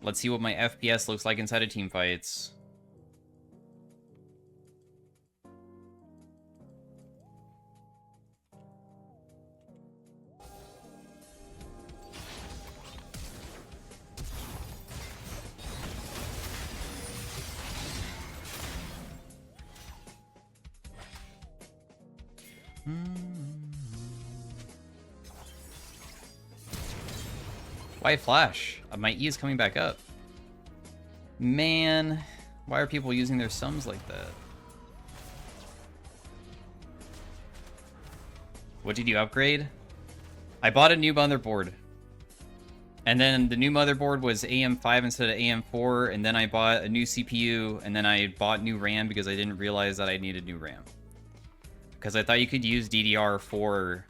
Let's see what my FPS looks like inside of team fights. Why flash? My E is coming back up. Man, why are people using their sums like that? What did you upgrade? I bought a new motherboard. And then the new motherboard was AM5 instead of AM4, and then I bought a new CPU, and then I bought new RAM because I didn't realize that I needed new RAM. Because I thought you could use DDR4,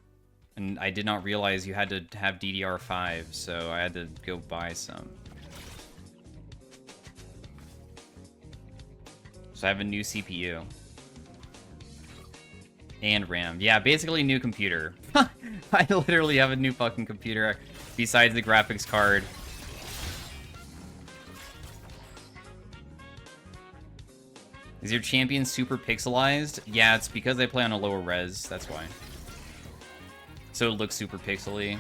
and I did not realize you had to have DDR5, so I had to go buy some. So I have a new CPU. And RAM. Yeah, basically new computer. I literally have a new fucking computer, besides the graphics card. Is your champion super pixelized? Yeah, it's because I play on a lower res, that's why. So it looks super pixely.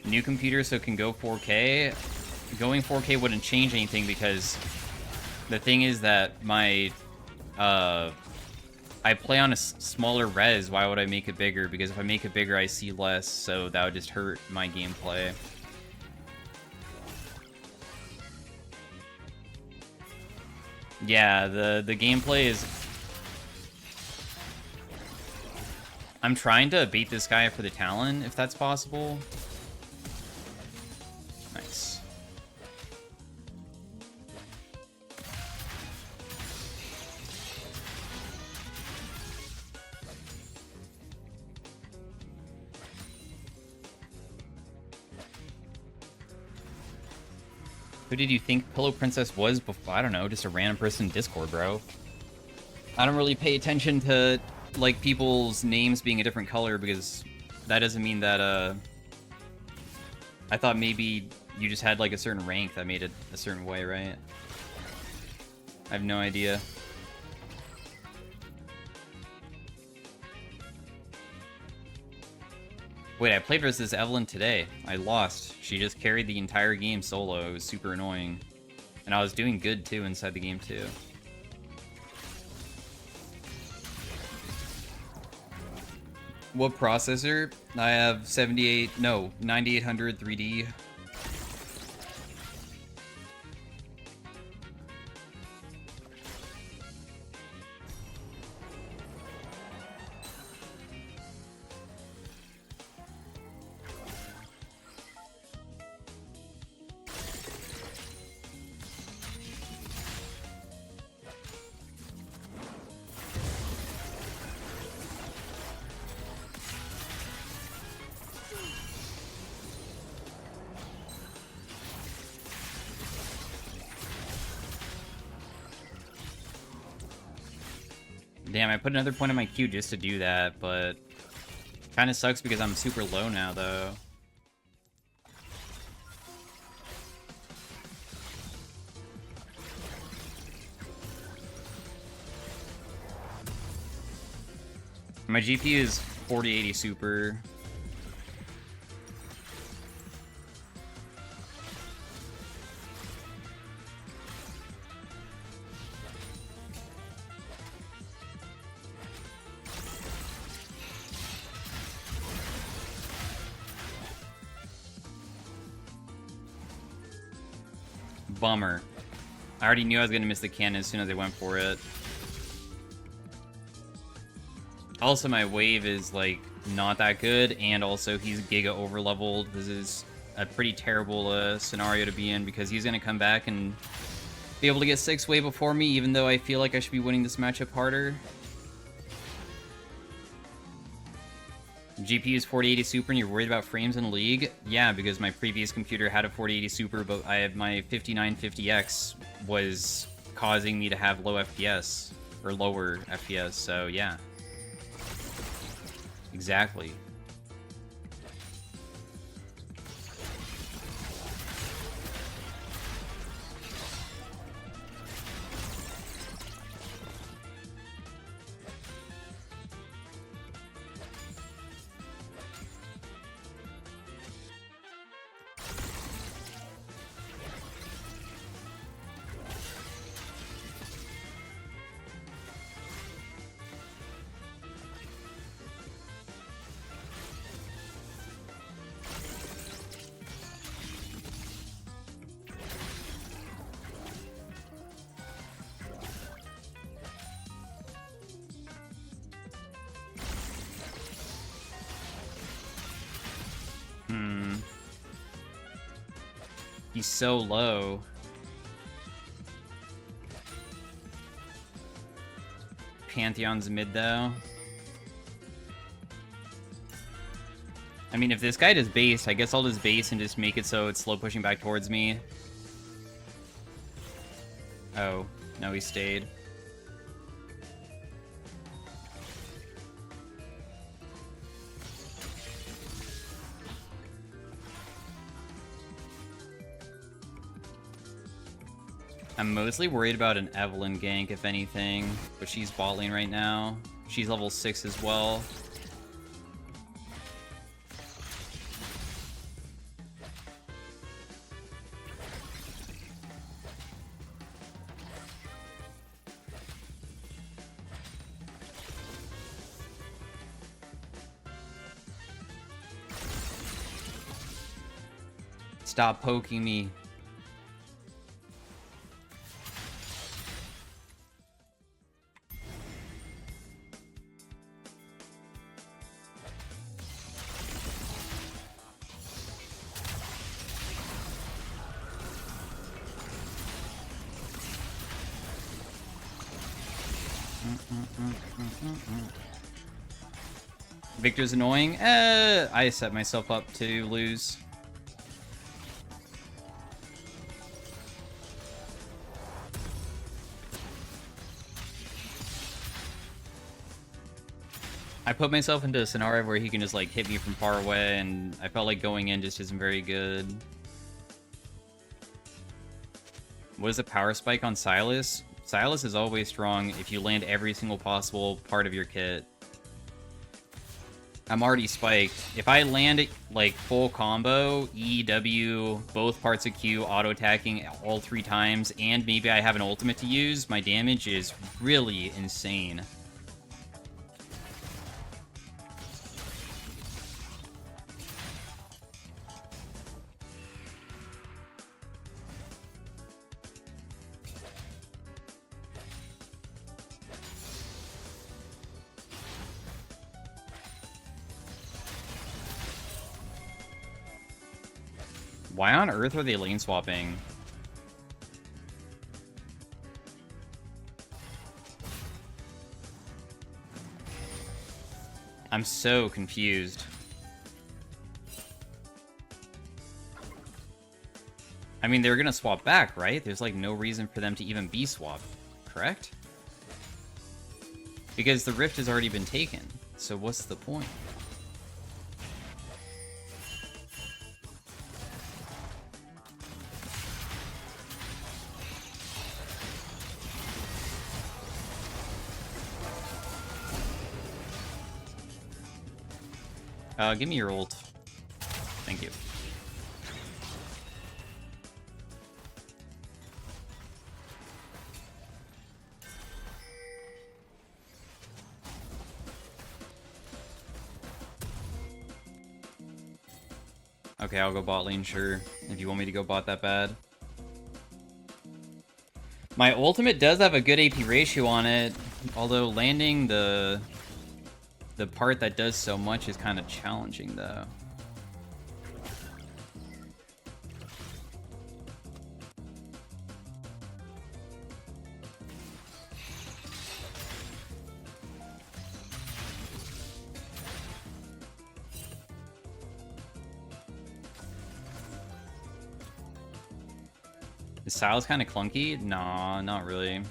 New computer so it can go 4K. Going 4K wouldn't change anything because the thing is that my I play on a smaller res. Why would I make it bigger? Because if I make it bigger, I see less, so that would just hurt my gameplay. Yeah, the gameplay is... I'm trying to beat this guy for the Talon, if that's possible. Nice. Who did you think Pillow Princess was before? I don't know, just a random person in Discord, bro. I don't really pay attention to, like, people's names being a different color because that doesn't mean that, I thought maybe you just had, like, a certain rank that made it a certain way, right? I have no idea. Wait, I played versus Evelyn today. I lost. She just carried the entire game solo. It was super annoying. And I was doing good, too, inside the game, too. What processor? I have 9800 3D. Damn, I put another point on my queue just to do that, but kind of sucks because I'm super low now, though. My GPU is 4080 Super. Bummer. I already knew I was going to miss the cannon as soon as I went for it. Also, my wave is, like, not that good, and also he's giga overleveled. This is a pretty terrible scenario to be in, because he's going to come back and be able to get 6 wave before me, even though I feel like I should be winning this matchup harder. GPU is 4080 Super and you're worried about frames in League? Yeah, because my previous computer had a 4080 Super, but I have my 5950X was causing me to have low FPS or lower FPS, so yeah. Exactly. He's so low. Pantheon's mid, though. I mean, if this guy does base, I guess I'll just base and just make it so it's slow pushing back towards me. Oh, no, he stayed. I'm mostly worried about an Evelyn gank, if anything, but she's bot lane right now. She's level 6 as well. Stop poking me. Victor's annoying. I set myself up to lose. I put myself into a scenario where he can just like hit me from far away, and I felt like going in just isn't very good. What is the power spike on Silas? Silas is always strong if you land every single possible part of your kit. I'm already spiked. If I land it like full combo, E, W, both parts of Q, auto attacking all 3 times, and maybe I have an ultimate to use, my damage is really insane. Why on earth are they lane swapping? I'm so confused. I mean, they're gonna swap back, right? There's like no reason for them to even be swapped, correct? Because the rift has already been taken, so what's the point? Give me your ult. Thank you. Okay, I'll go bot lane, sure, if you want me to go bot that bad. My ultimate does have a good AP ratio on it, although landing the part that does so much is kind of challenging, though. Is Silas kind of clunky? Nah, not really.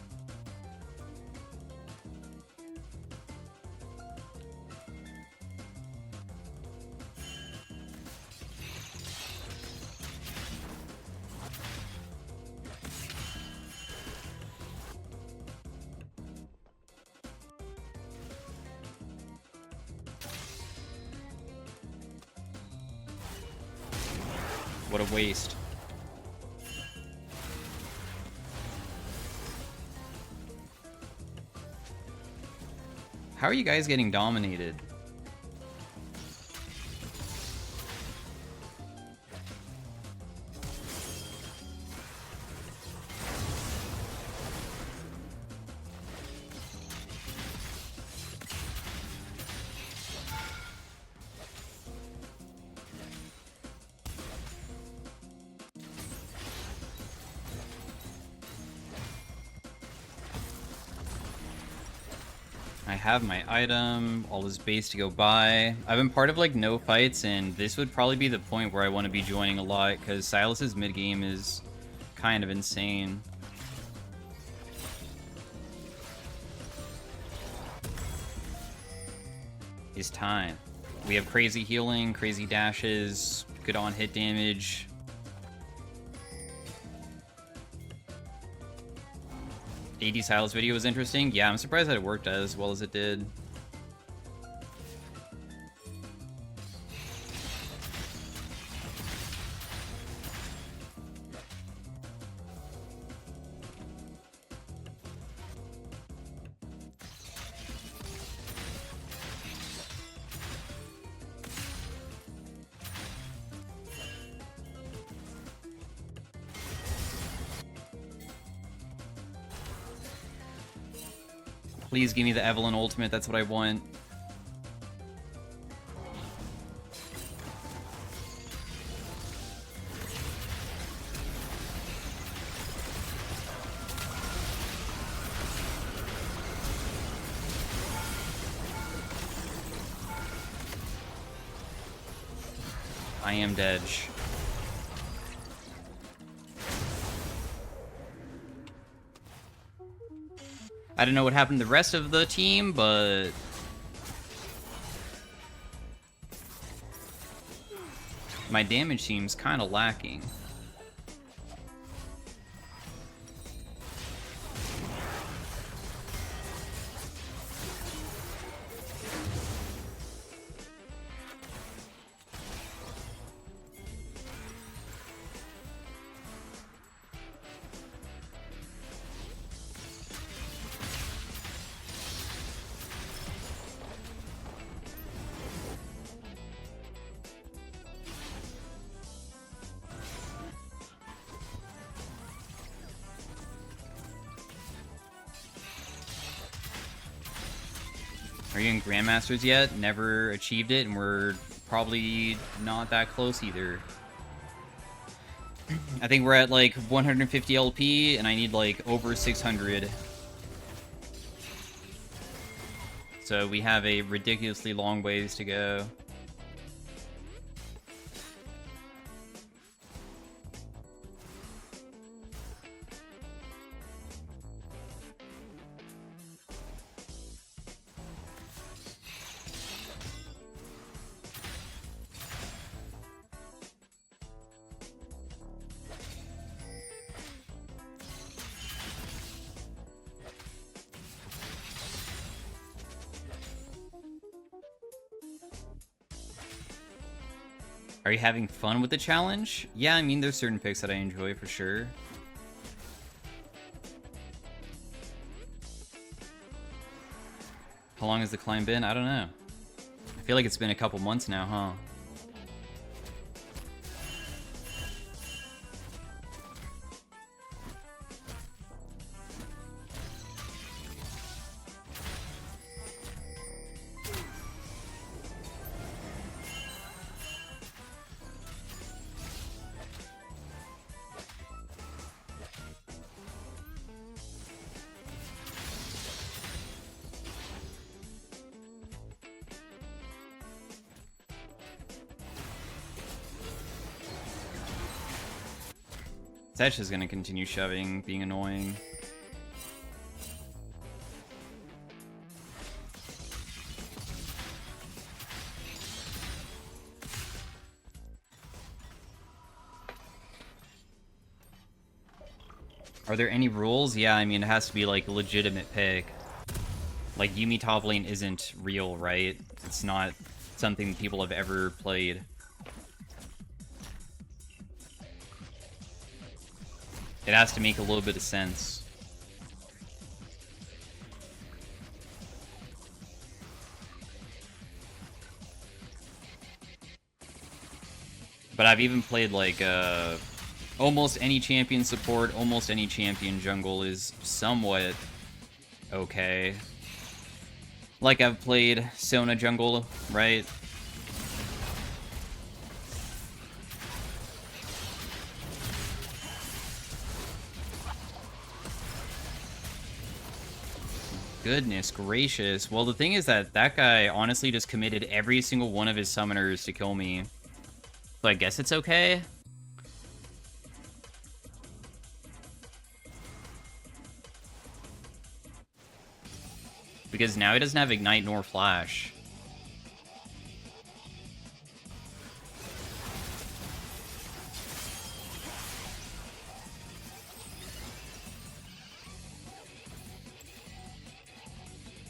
What a waste. How are you guys getting dominated? I have my item, all this base to go by. I've been part of like no fights, and this would probably be the point where I want to be joining a lot, because Silas's mid game is kind of insane. It's time. We have crazy healing, crazy dashes, good on hit damage. AD Silas video was interesting. Yeah, I'm surprised that it worked as well as it did. Please give me the Evelyn ultimate, that's what I want. I am dead. I don't know what happened to the rest of the team, but my damage seems kind of lacking. Are you in Grandmasters yet? Never achieved it, and we're probably not that close either. I think we're at like 150 LP, and I need like over 600. So we have a ridiculously long ways to go. Are you having fun with the challenge? Yeah, I mean, there's certain picks that I enjoy for sure. How long has the climb been? I don't know. I feel like it's been a couple months now, huh? Sesh is gonna continue shoving, being annoying. Are there any rules? Yeah, I mean, it has to be like a legitimate pick. Like, Yuumi top lane isn't real, right? It's not something people have ever played. It has to make a little bit of sense. But I've even played, like, almost any champion support, almost any champion jungle is somewhat okay. Like, I've played Sona jungle, right? Goodness gracious. Well, the thing is that that guy honestly just committed every single one of his summoners to kill me. So I guess it's okay. Because now he doesn't have Ignite nor Flash.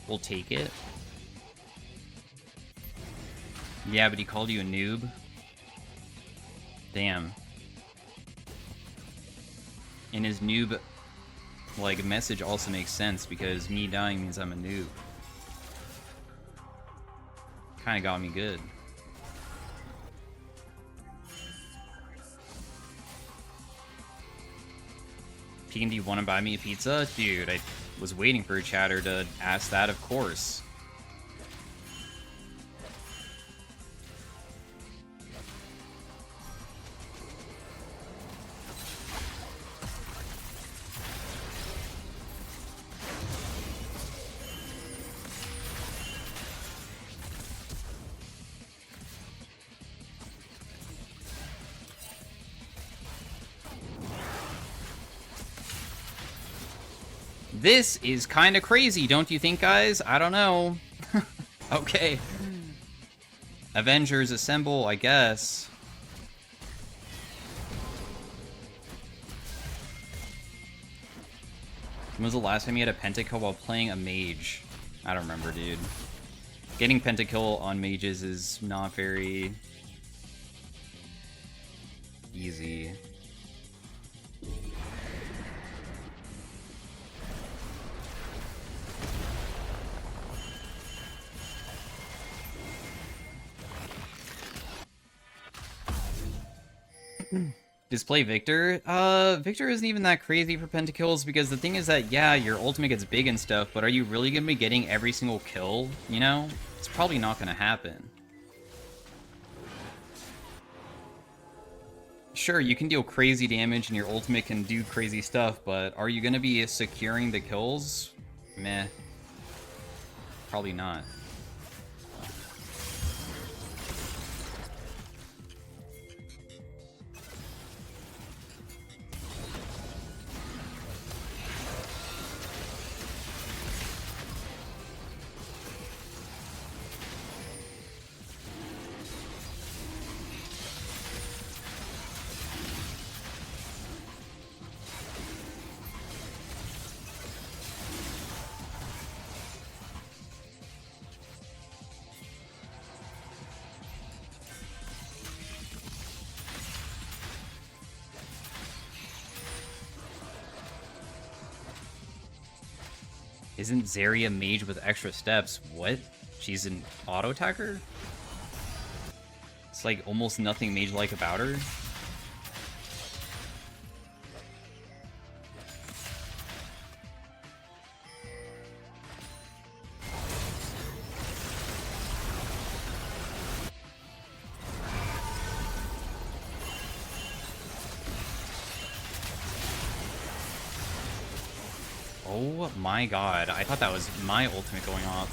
We'll take it. Yeah, but he called you a noob. Damn. And his noob, like, message also makes sense because me dying means I'm a noob. Kinda got me good. Pekin, do you want to buy me a pizza? Dude, I was waiting for a chatter to ask that, of course. This is kind of crazy, don't you think, guys? I don't know. Okay. Avengers assemble, I guess. When was the last time you had a pentakill while playing a mage? I don't remember, dude. Getting pentakill on mages is not very easy. Just play Victor? Victor isn't even that crazy for pentakills because the thing is that, yeah, your ultimate gets big and stuff, but are you really gonna be getting every single kill, you know? It's probably not gonna happen. Sure, you can deal crazy damage and your ultimate can do crazy stuff, but are you gonna be securing the kills? Meh. Probably not. Isn't Zarya mage with extra steps? What? She's an auto attacker? It's like almost nothing mage-like about her. Oh my god, I thought that was my ultimate going off.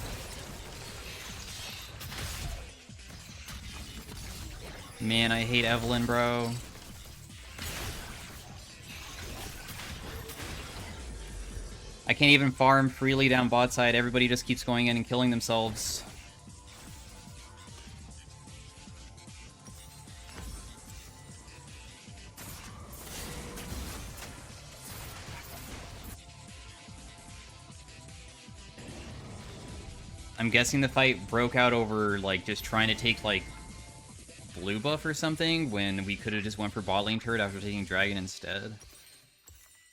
Man, I hate Evelyn, bro. I can't even farm freely down bot side, everybody just keeps going in and killing themselves. I'm guessing the fight broke out over, like, just trying to take, like, blue buff or something, when we could have just went for bot lane turret after taking dragon instead.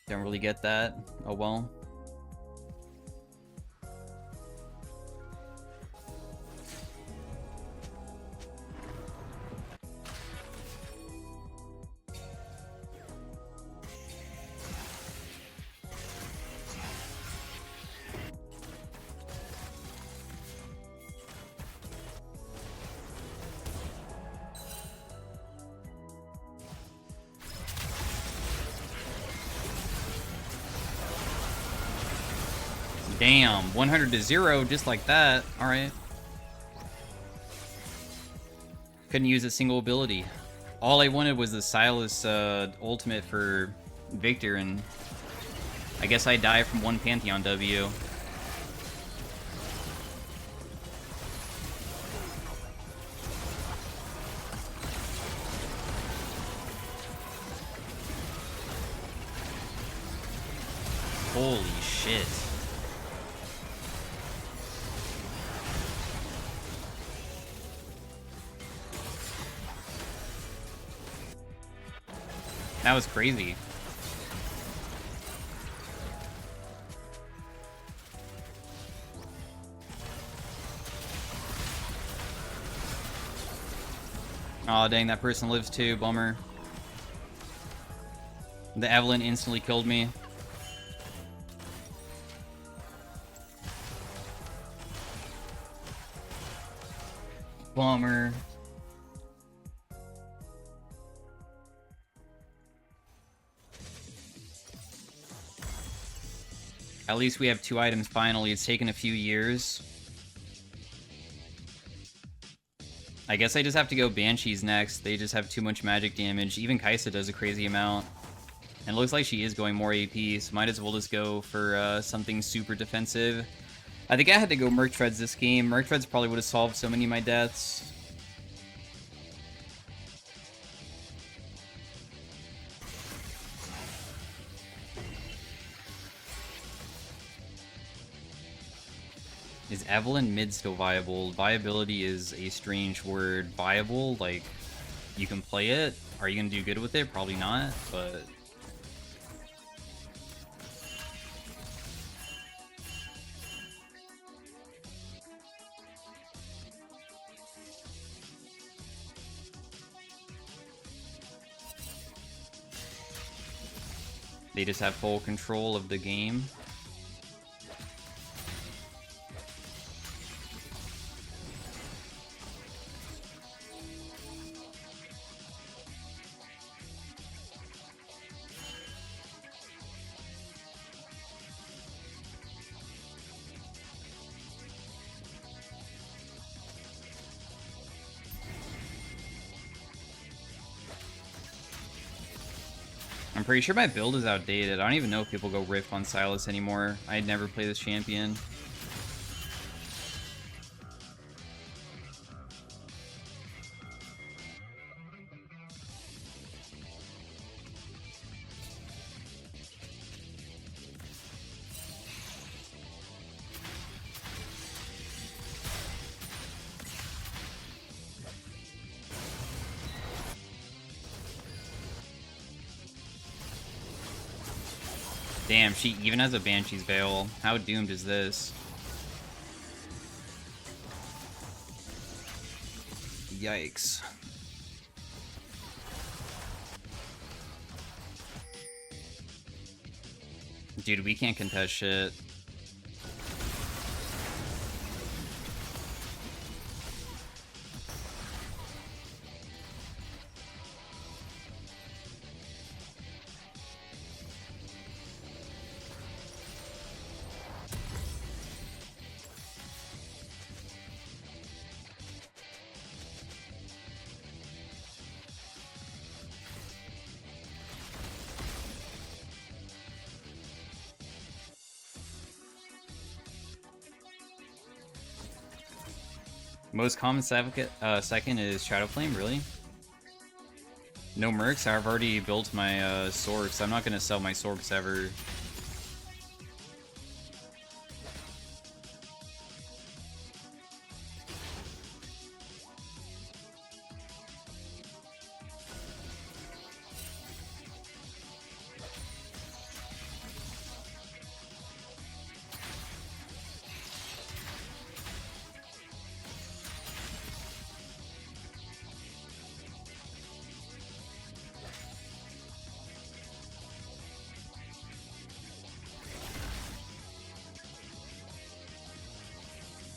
Don't really get that. Oh well. Damn, 100 to 0, just like that. Alright. Couldn't use a single ability. All I wanted was the Silas ultimate for Victor, and I guess I die from one Pantheon W. Holy shit. That was crazy. Aw, dang, that person lives too. Bummer. The Evelyn instantly killed me. Bummer. At least we have 2 items finally. It's taken a few years. I guess I just have to go Banshees next. They just have too much magic damage. Even Kaisa does a crazy amount. And it looks like she is going more AP, so might as well just go for something super defensive. I think I had to go Merc Treads this game. Merc Treads probably would have solved so many of my deaths. Is Evelyn mid still viable? Viability is a strange word. Viable, like, you can play it. Are you going to do good with it? Probably not, but... They just have full control of the game. I'm pretty sure my build is outdated. I don't even know if people go Rift on Silas anymore. I'd never play this champion. Damn, she even has a Banshee's Veil. How doomed is this? Yikes. Dude, we can't contest shit. Most common second is Shadow Flame, really? No mercs? I've already built my Sorks. I'm not going to sell my Sorks ever.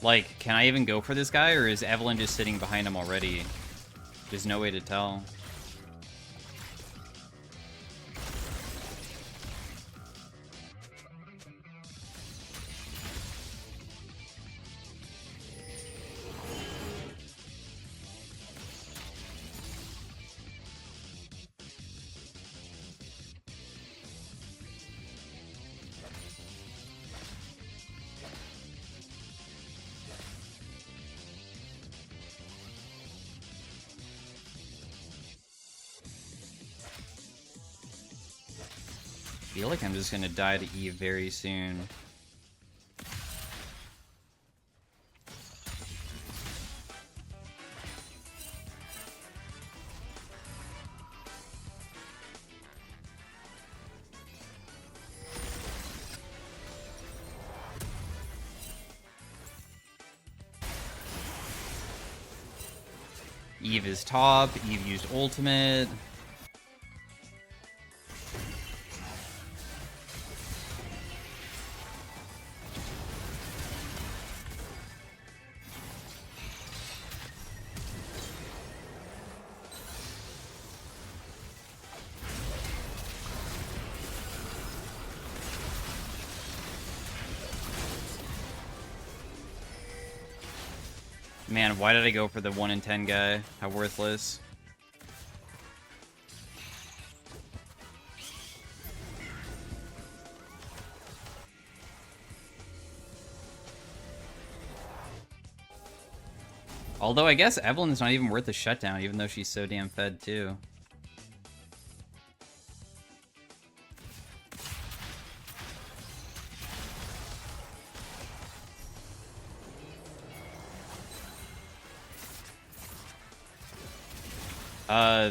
Like, can I even go for this guy, or is Evelyn just sitting behind him already? There's no way to tell. I feel like I'm just gonna die to Eve very soon. Eve is top, Eve used ultimate. Man, why did I go for the 1 in 10 guy? How worthless. Although I guess Evelyn's not even worth a shutdown, even though she's so damn fed too.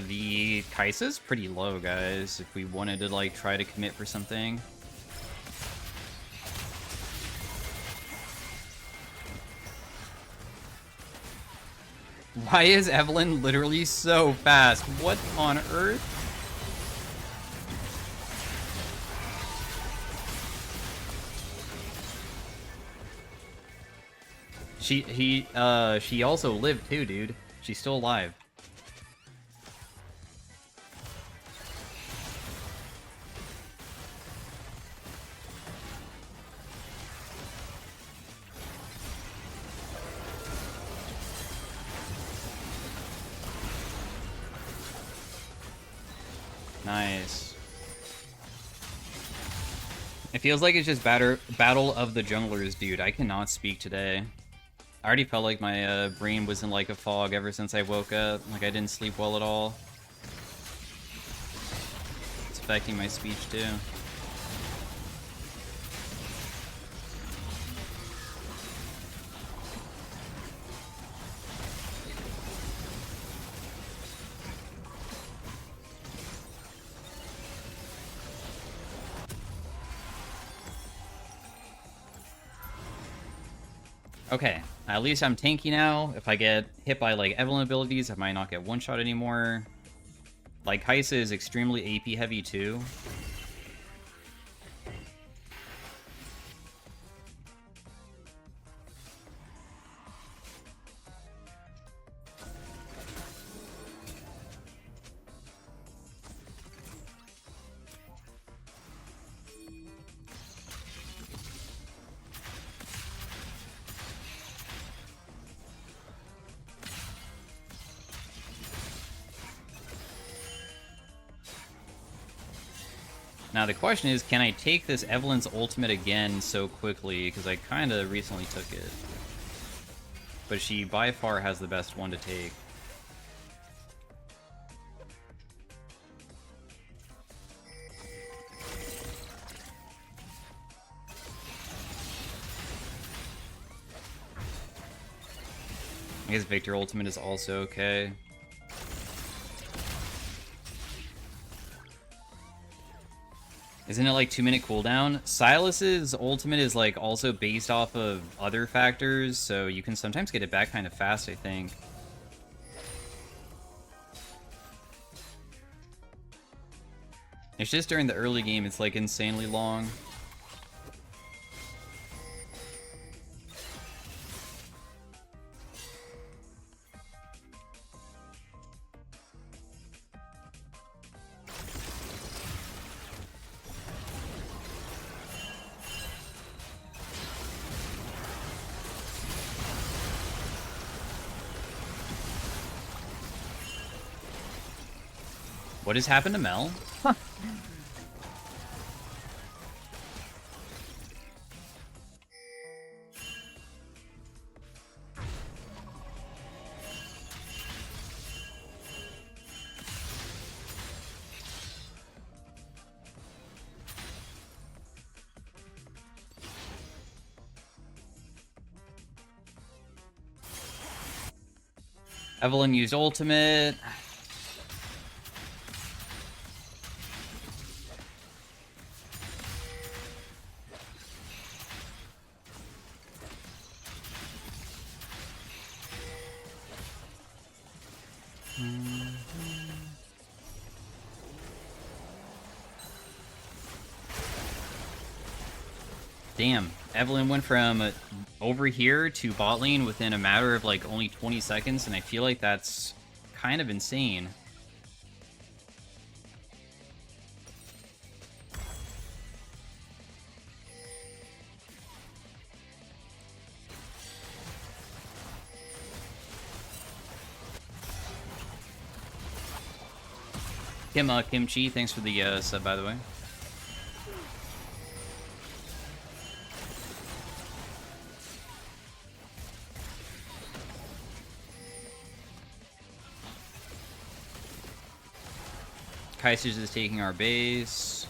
The Kai'Sa's pretty low, guys, if we wanted to, like, try to commit for something. Why is Evelyn literally so fast? What on earth? She also lived too, dude. She's still alive. Nice. It feels like it's just battle of the junglers, dude. I cannot speak today. I already felt like my brain was in like a fog ever since I woke up. Like I didn't sleep well at all. It's affecting my speech too. Okay, at least I'm tanky now. If I get hit by, like, Evelyn abilities, I might not get one-shot anymore. Like, Kai'Sa is extremely AP heavy, too. Now the question is, can I take this Evelyn's ultimate again so quickly? Because I kind of recently took it. But she by far has the best one to take. I guess Victor ultimate is also okay. Isn't it like 2-minute cooldown? Silas's ultimate is like also based off of other factors, so you can sometimes get it back kind of fast, I think. It's just during the early game, it's like insanely long. What has happened to Mel? Evelyn used ultimate. Damn, Evelyn went from over here to bot lane within a matter of like only 20 seconds, and I feel like that's kind of insane. Kimchi, thanks for the sub, by the way. Kaiser's is taking our base.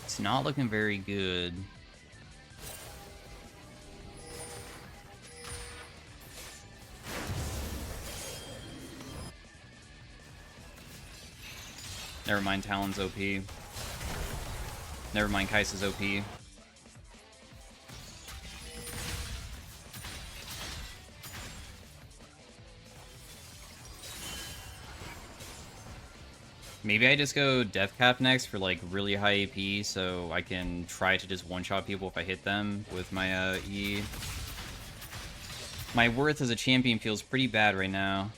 It's not looking very good. Never mind, Talon's OP. Never mind, Kaisa's OP. Maybe I just go Death Cap next for like really high AP so I can try to just one-shot people if I hit them with my E. My worth as a champion feels pretty bad right now.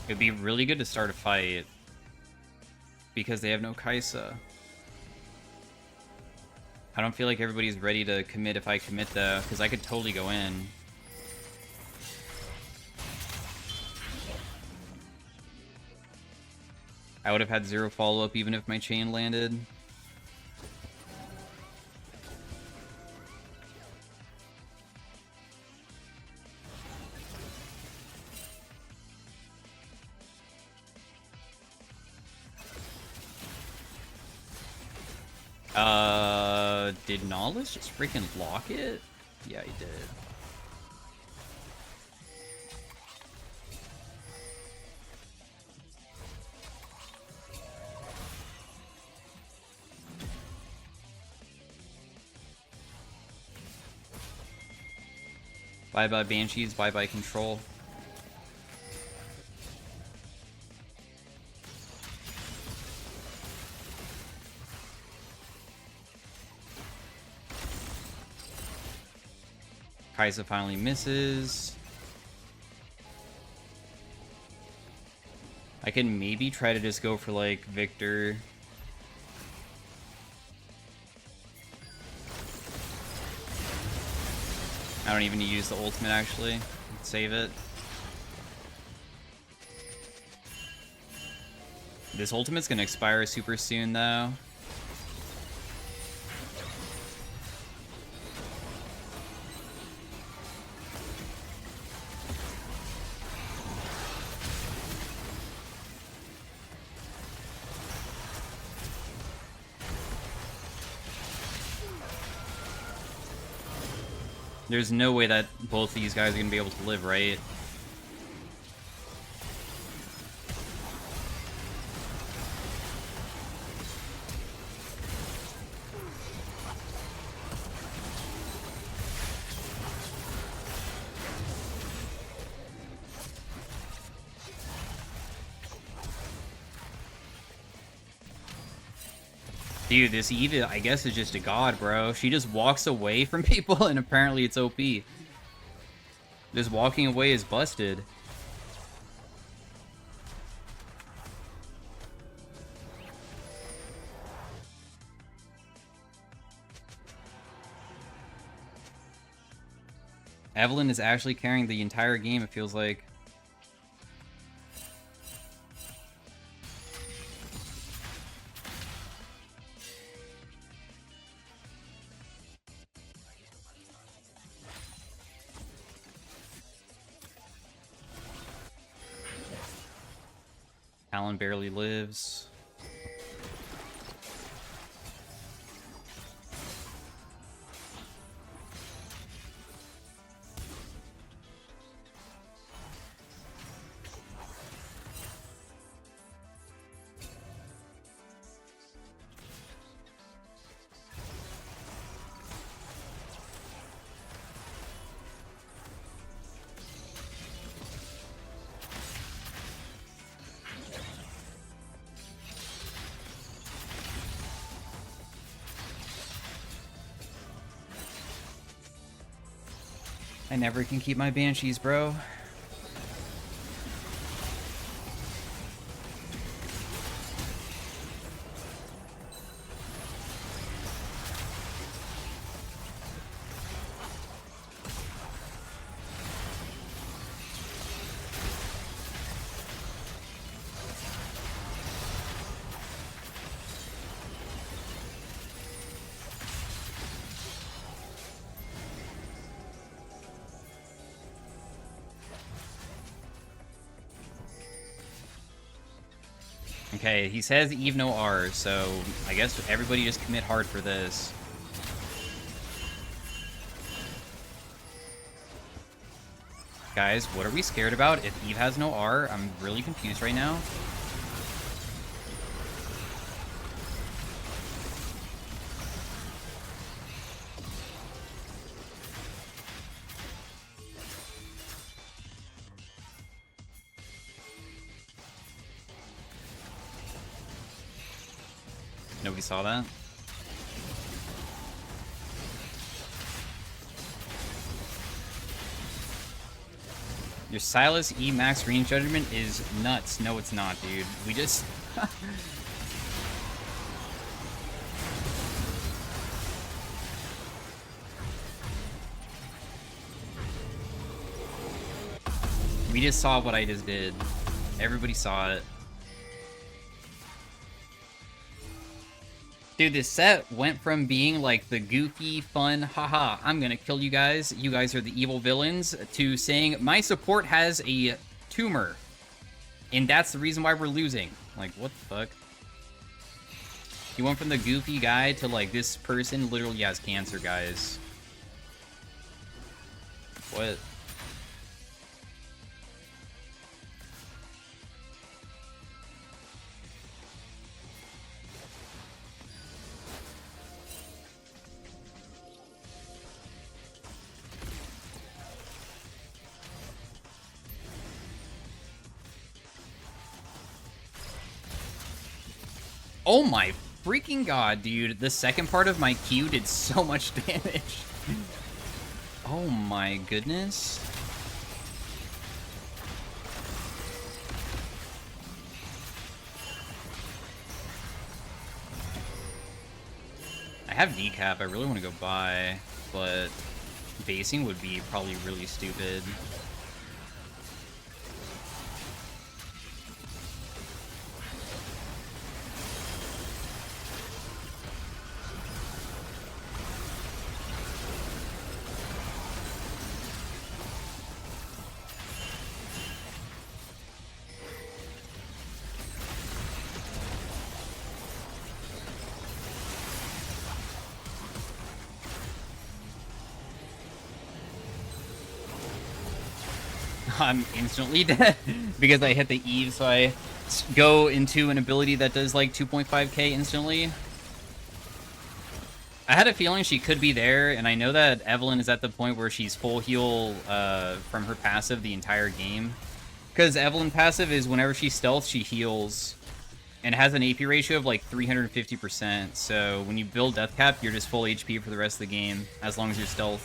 It'd be really good to start a fight because they have no Kaisa. I don't feel like everybody's ready to commit if I commit though, because I could totally go in. I would have had 0 follow-up even if my chain landed. Did Knowledge just freaking lock it? Yeah, he did. Bye-bye Banshees, bye-bye Control. Kaisa finally misses. I can maybe try to just go for like Victor. I don't even need to use the ultimate actually. Save it. This ultimate's gonna expire super soon though. There's no way that both these guys are going to be able to live, right? Dude, this Eve, I guess, is just a god, bro. She just walks away from people, and apparently it's OP. Just walking away is busted. Evelyn is actually carrying the entire game, it feels like. Alan barely lives. I never can keep my banshees, bro. Okay, he says Eve no R, so I guess everybody just commit hard for this. Guys, what are we scared about? If Eve has no R, I'm really confused right now. Nobody saw that? Your Silas E max range judgment is nuts. No, it's not, dude. We just... we just saw what I just did. Everybody saw it. Dude, this set went from being like the goofy, fun, haha, I'm gonna kill you guys are the evil villains, to saying my support has a tumor, and that's the reason why we're losing. Like, what the fuck? You went from the goofy guy to like, this person literally has cancer, guys. What? Oh my freaking god, dude. The second part of my Q did so much damage. Oh my goodness. I have decap, I really want to go buy, but basing would be probably really stupid. I'm instantly dead because I hit the Eve, so I go into an ability that does like 2.5k instantly. I had a feeling she could be there, and I know that Evelyn is at the point where she's full heal from her passive the entire game. Because Evelyn passive is whenever she stealths, she heals. And it has an AP ratio of like 350%, so when you build Death Cap, you're just full HP for the rest of the game, as long as you're stealthed.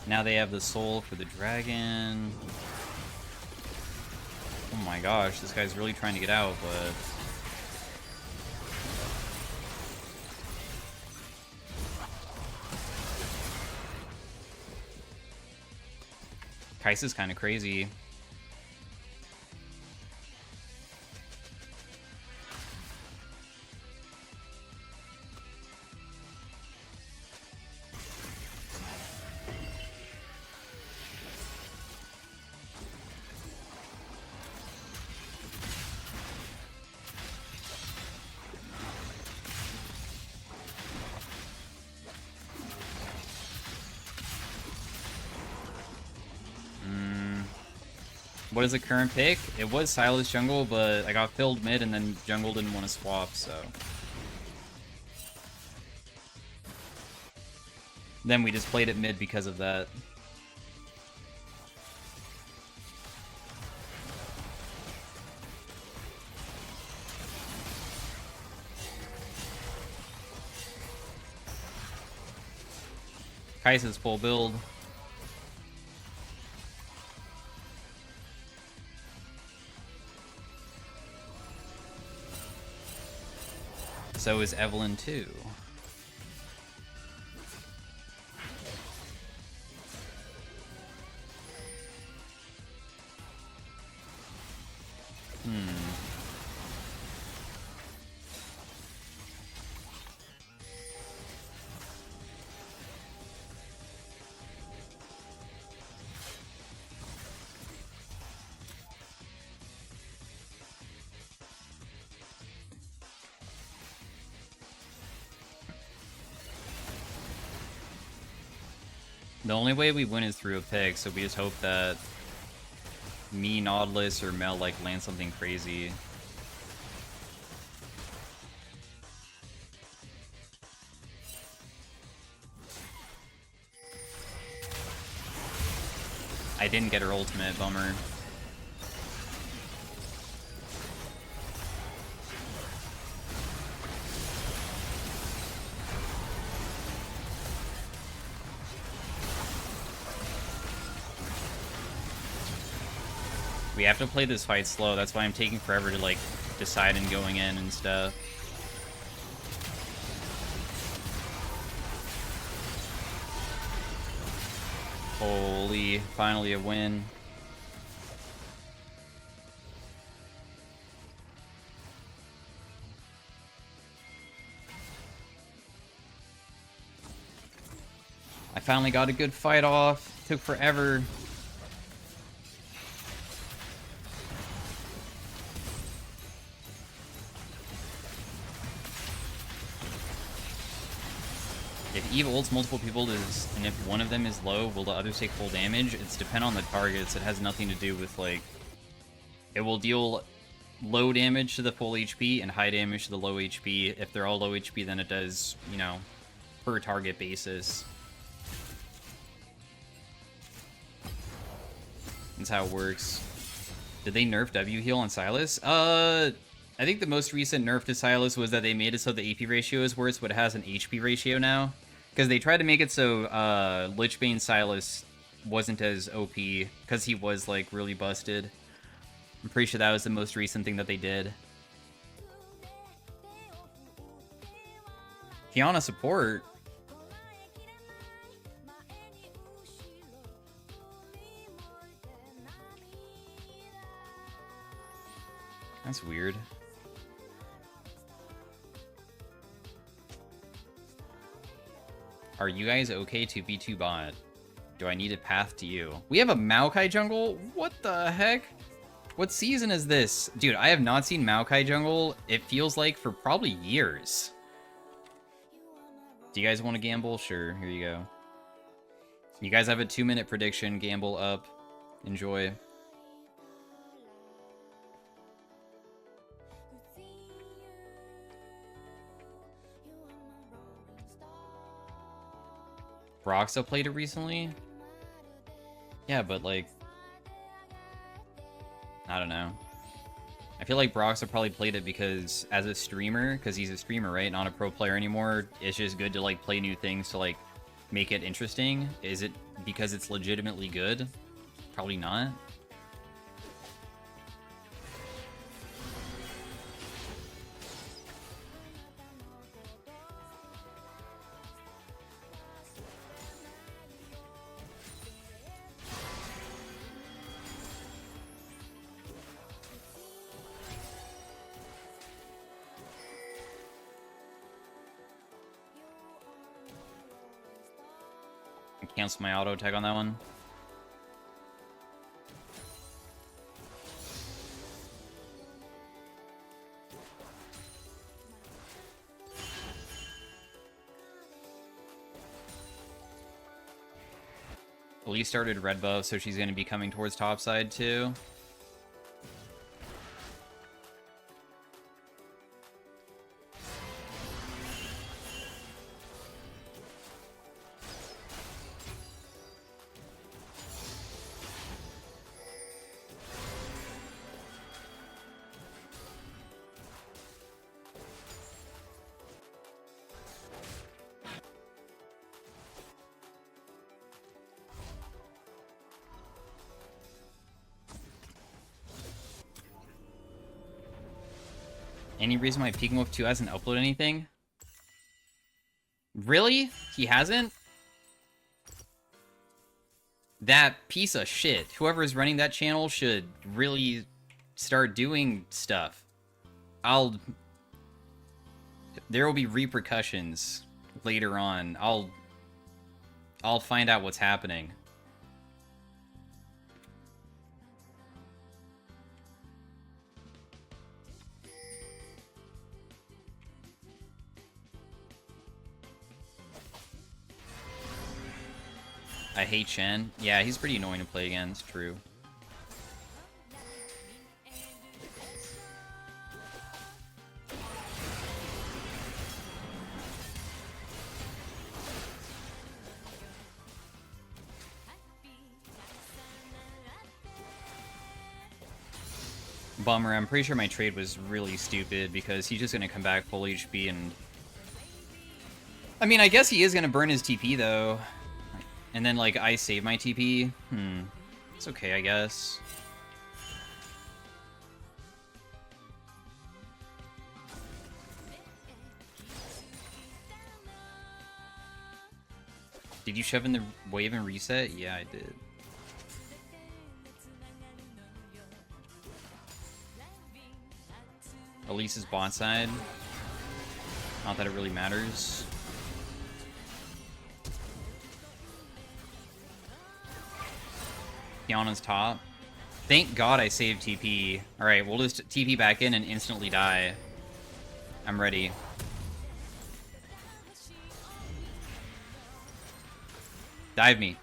Now they have the soul for the dragon. Oh my gosh, this guy's really trying to get out, but... Kai'Sa's kind of crazy. What is the current pick? It was Silas jungle, but I got filled mid and then jungle didn't want to swap, so... Then we just played it mid because of that. Kai'Sa's full build. So is Evelyn too. The only way we win is through a pick, so we just hope that me, Nautilus, or Mel like land something crazy. I didn't get her ultimate, bummer. We have to play this fight slow, that's why I'm taking forever to, like, decide and going in and stuff. Holy, finally a win. I finally got a good fight off, took forever. If Eve ults multiple people, and if one of them is low, will the others take full damage? It's depend on the targets. It has nothing to do with, like... It will deal low damage to the full HP and high damage to the low HP. If they're all low HP, then it does, you know, per target basis. That's how it works. Did they nerf W heal on Silas? I think the most recent nerf to Silas was that they made it so the AP ratio is worse, but it has an HP ratio now. Because they tried to make it so Lichbane Silas wasn't as OP, because he was, like, really busted. I'm pretty sure that was the most recent thing that they did. Kiana support? That's weird. Are you guys okay to B2 bot? Do I need a path to you? We have a Maokai jungle? What the heck? What season is this? Dude, I have not seen Maokai jungle, it feels like, for probably years. Do you guys want to gamble? Sure, here you go. You guys have a 2-minute prediction. Gamble up. Enjoy. Broxo played it recently? Yeah, but like... I don't know. I feel like Broxo probably played it because, as a streamer, because he's a streamer, right? Not a pro player anymore, it's just good to, like, play new things to, like, make it interesting. Is it because it's legitimately good? Probably not. Cancel my auto tag on that one. Elise started red buff, so she's going to be coming towards top side too. Any reason why PekinWoof2 hasn't uploaded anything? Really? He hasn't? That piece of shit. Whoever is running that channel should really start doing stuff. There will be repercussions later on. I'll find out what's happening. I hate Shen. Yeah, he's pretty annoying to play against, true. Bummer, I'm pretty sure my trade was really stupid because he's just gonna come back full HP and... I mean, I guess he is gonna burn his TP though. And then, like, I save my TP. It's okay, I guess. Did you shove in the wave and reset? Yeah, I did. Elise's bot side. Not that it really matters. Kiana's top. Thank God I saved TP. Alright, we'll just TP back in and instantly die. I'm ready. Dive me.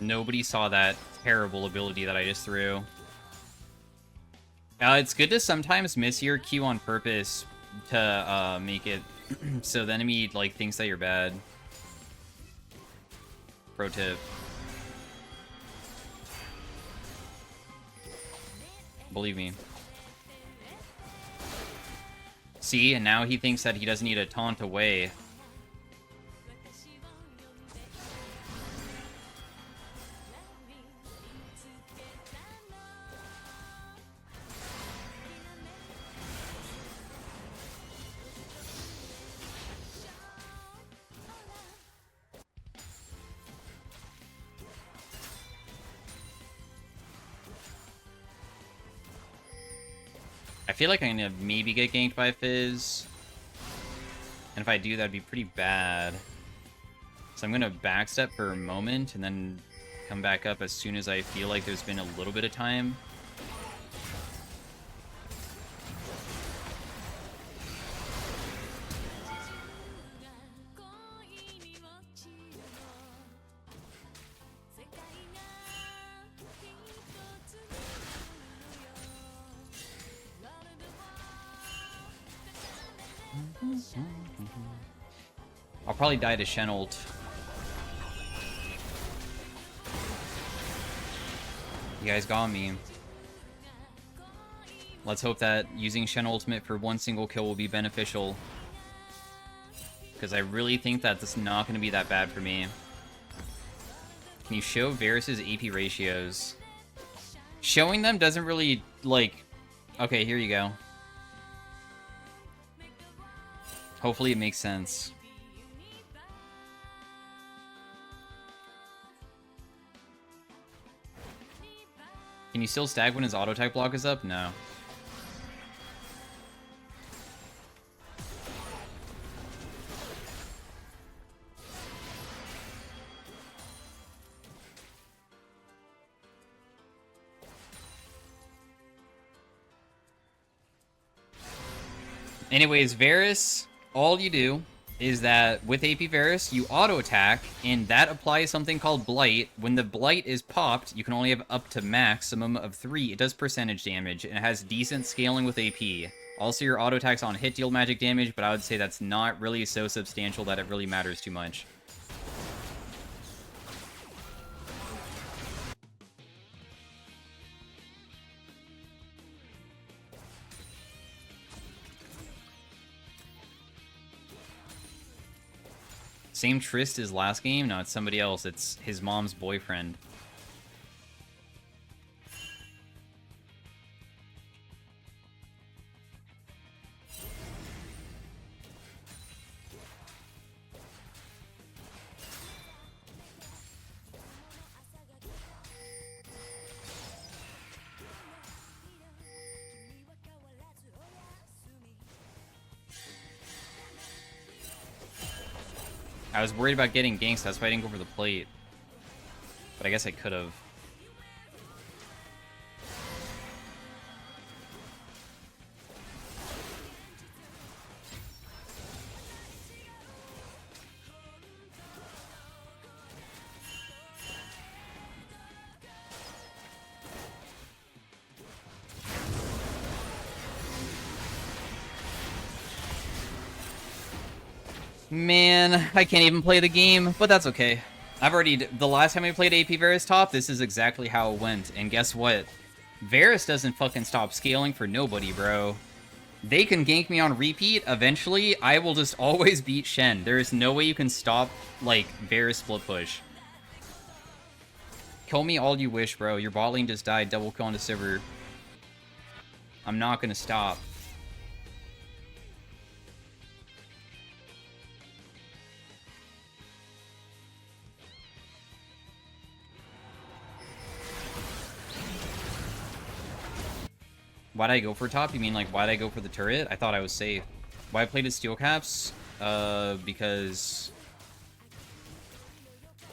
Nobody saw that terrible ability that I just threw. It's good to sometimes miss your Q on purpose to make it so the enemy like thinks that you're bad. Pro tip. Believe me. See, and now he thinks that he doesn't need a taunt away. I feel like I'm gonna maybe get ganked by Fizz. And if I do, that'd be pretty bad. So I'm gonna backstep for a moment and then come back up as soon as I feel like there's been a little bit of time. I'll probably die to Shen ult. You guys got me. Let's hope that using Shen ultimate for one single kill will be beneficial. Because I really think that this is not going to be that bad for me. Can you show Varus's AP ratios? Showing them doesn't really, like... Okay, here you go. Hopefully it makes sense. Can you still stag when his auto type block is up? No. Anyways, Varus, all you do is that with AP Varus, you auto-attack, and that applies something called Blight. When the Blight is popped, you can only have up to maximum of 3. It does percentage damage, and it has decent scaling with AP. Also, your auto-attacks on hit deal magic damage, but I would say that's not really so substantial that it really matters too much. Same Trist as last game? No, it's somebody else. It's his mom's boyfriend. I was worried about getting ganks, that's why I didn't go for the plate. But I guess I could have. Man, I can't even play the game, but that's okay. The last time I played AP Varus top, this is exactly how it went. And guess what? Varus doesn't fucking stop scaling for nobody, bro. They can gank me on repeat. Eventually, I will just always beat Shen. There is no way you can stop, like, Varus split push. Kill me all you wish, bro. Your bot lane just died. Double kill onto Sivir. I'm not gonna stop. Why'd I go for top? You mean, like, why'd I go for the turret? I thought I was safe. Why I played his steel caps? Because...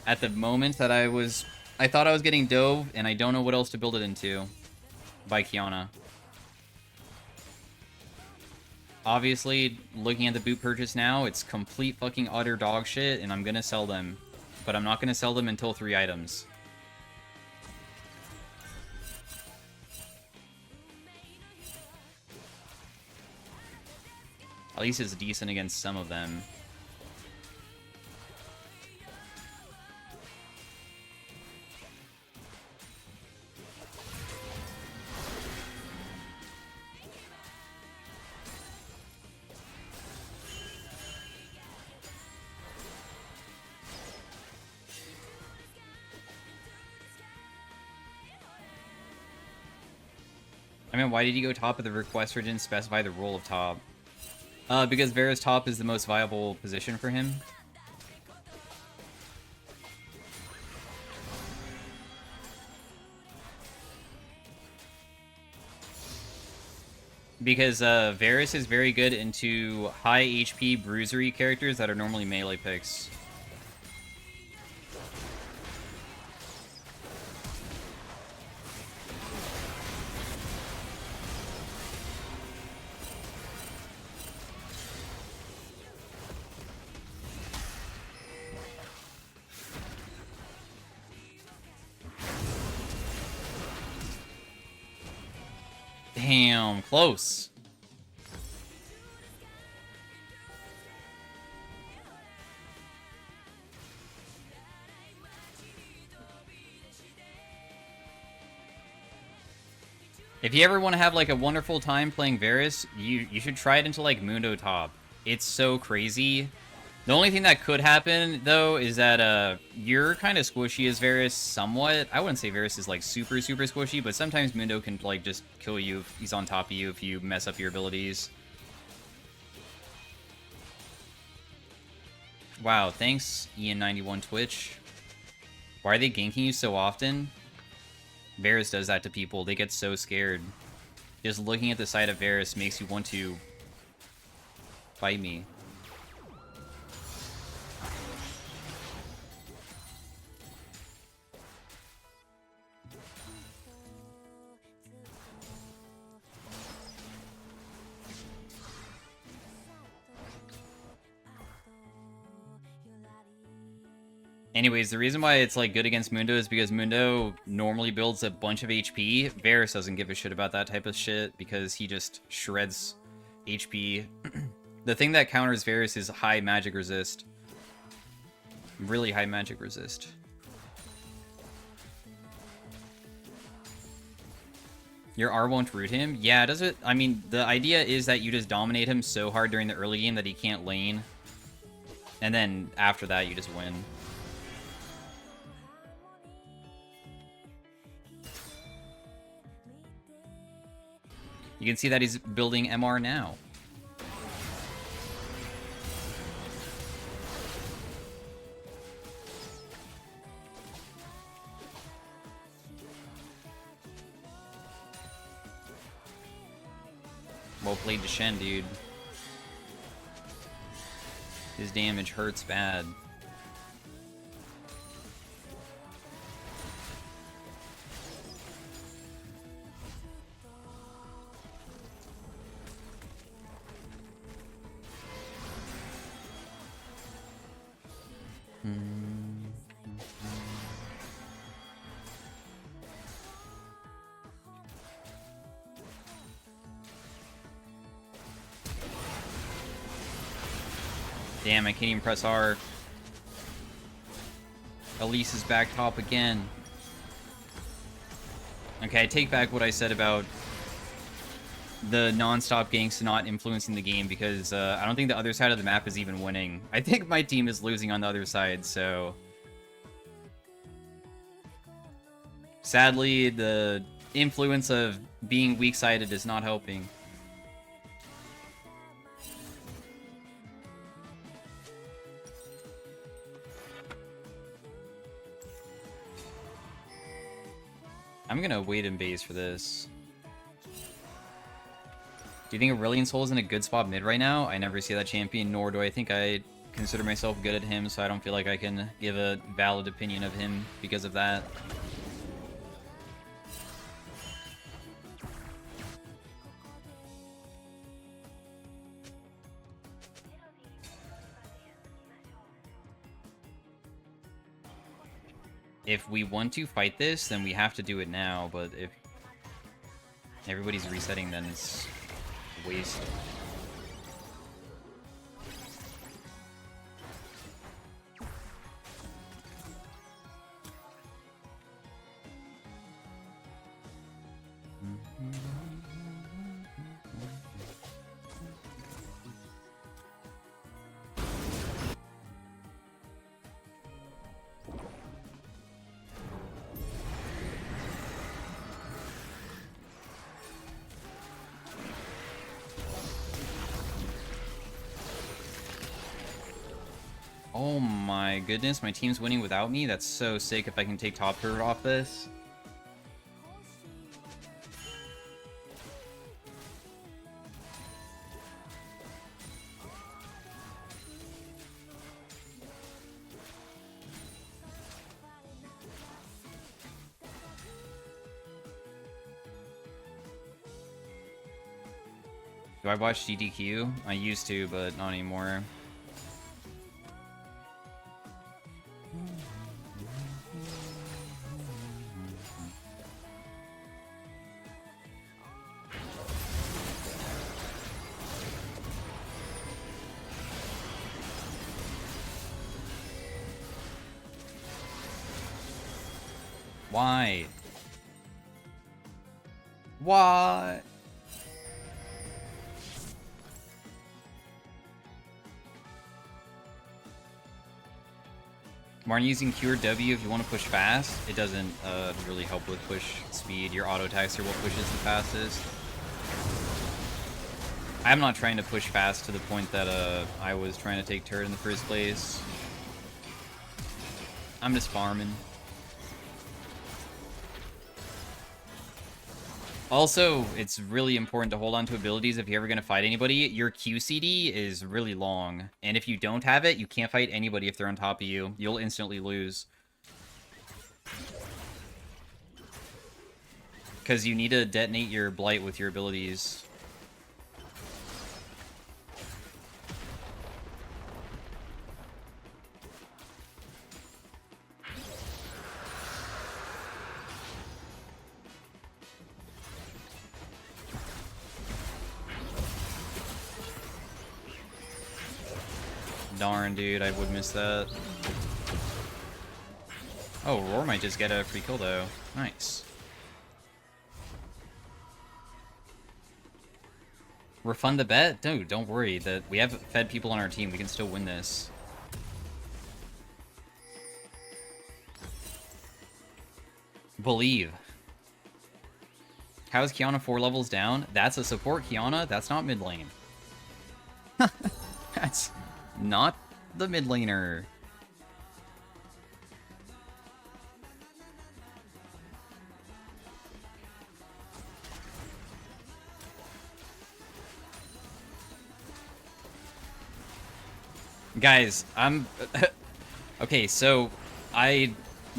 at the moment that I thought I was getting dove, and I don't know what else to build it into. By Kiana. Obviously, looking at the boot purchase now, it's complete fucking utter dog shit, and I'm gonna sell them. But I'm not gonna sell them until 3 items. At least it's decent against some of them. I mean, why did he go top of the request or didn't specify the role of top? Because Varus top is the most viable position for him. Because Varus is very good into high HP bruisery characters that are normally melee picks. Damn, close. If you ever want to have like a wonderful time playing Varus, you should try it into like Mundo top. It's so crazy. The only thing that could happen though is that you're kind of squishy as Varus somewhat. I wouldn't say Varus is like super squishy, but sometimes Mundo can like just kill you if he's on top of you if you mess up your abilities. Wow, thanks Ian91 Twitch. Why are they ganking you so often? Varus does that to people. They get so scared. Just looking at the sight of Varus makes you want to fight me. Anyways, the reason why it's like good against Mundo is because Mundo normally builds a bunch of HP. Varus doesn't give a shit about that type of shit because he just shreds HP. The thing that counters Varus is high magic resist. Really high magic resist. Your R won't root him? Yeah, does it? I mean, the idea is that you just dominate him so hard during the early game that he can't lane. And then after that, you just win. You can see that he's building MR now. Well played to Shen, dude. His damage hurts bad. Damn, I can't even press R. Elise is back top again. Okay, I take back what I said about the non-stop ganks not influencing the game because I don't think the other side of the map is even winning. I think my team is losing on the other side, so... Sadly, the influence of being weak-sided is not helping. I'm gonna wait in base for this. Do you think Aurelion Sol is in a good spot mid right now? I never see that champion, nor do I think I consider myself good at him, so I don't feel like I can give a valid opinion of him because of that. If we want to fight this, then we have to do it now, but if everybody's resetting, then it's a waste. Oh my goodness, my team's winning without me? That's so sick if I can take top turret off this. Do I watch GDQ? I used to, but not anymore. Why? Why? Martin, using Cure W if you want to push fast, it doesn't really help with push speed. Your auto attacks are what pushes the fastest. I'm not trying to push fast to the point that I was trying to take turret in the first place. I'm just farming. Also, it's really important to hold on to abilities if you're ever going to fight anybody. Your QCD is really long, and if you don't have it, you can't fight anybody if they're on top of you. You'll instantly lose. Because you need to detonate your Blight with your abilities. Darn, dude, I would miss that. Oh, Roar might just get a free kill, though. Nice. Refund the bet? Dude, don't worry. That we have fed people on our team. We can still win this. Believe. How is Kiana 4 levels down? That's a support Kiana. That's not mid lane. That's not the mid laner. Guys, I'm... okay, so I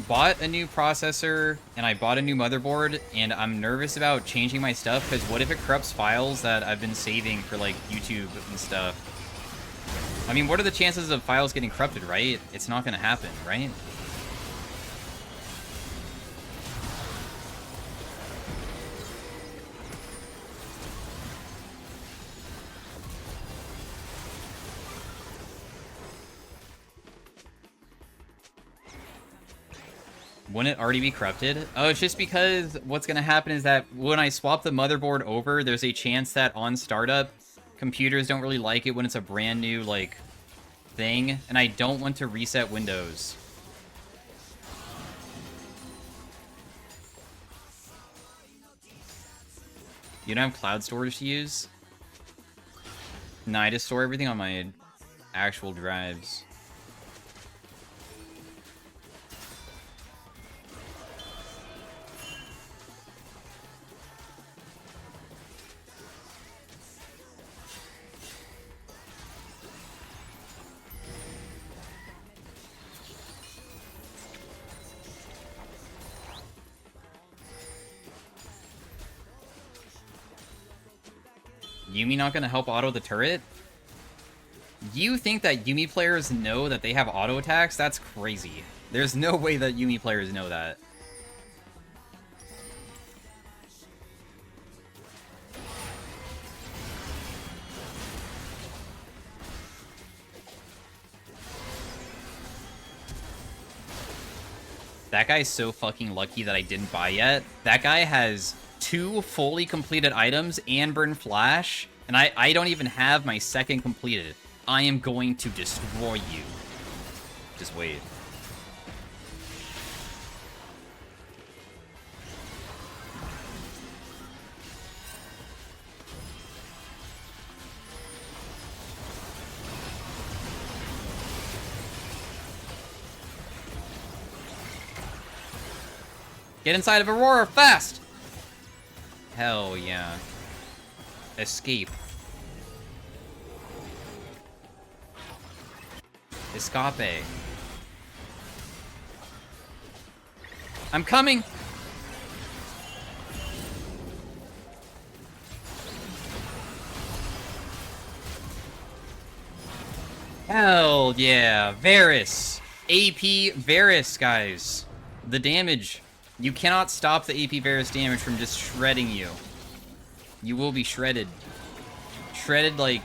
bought a new processor and I bought a new motherboard, and I'm nervous about changing my stuff because what if it corrupts files that I've been saving for like YouTube and stuff? I mean, what are the chances of files getting corrupted, right? It's not gonna happen, right? Wouldn't it already be corrupted? Oh, it's just because what's going to happen is that when I swap the motherboard over, there's a chance that on startup, computers don't really like it when it's a brand new, like, thing, and I don't want to reset Windows. You don't have cloud storage to use? No, I just store everything on my actual drives. Yuumi not gonna help auto the turret? You think that Yuumi players know that they have auto attacks? That's crazy. There's no way that Yuumi players know that. That guy's so fucking lucky that I didn't buy yet. That guy has 2 fully completed items and burn flash, and I don't even have my second completed. I am going to destroy you. Just wait. Get inside of Aurora, fast! Hell yeah. Escape. Escape. I'm coming! Hell yeah. Varus. AP Varus, guys. The damage. You cannot stop the AP Varus damage from just shredding you. You will be shredded. Shredded like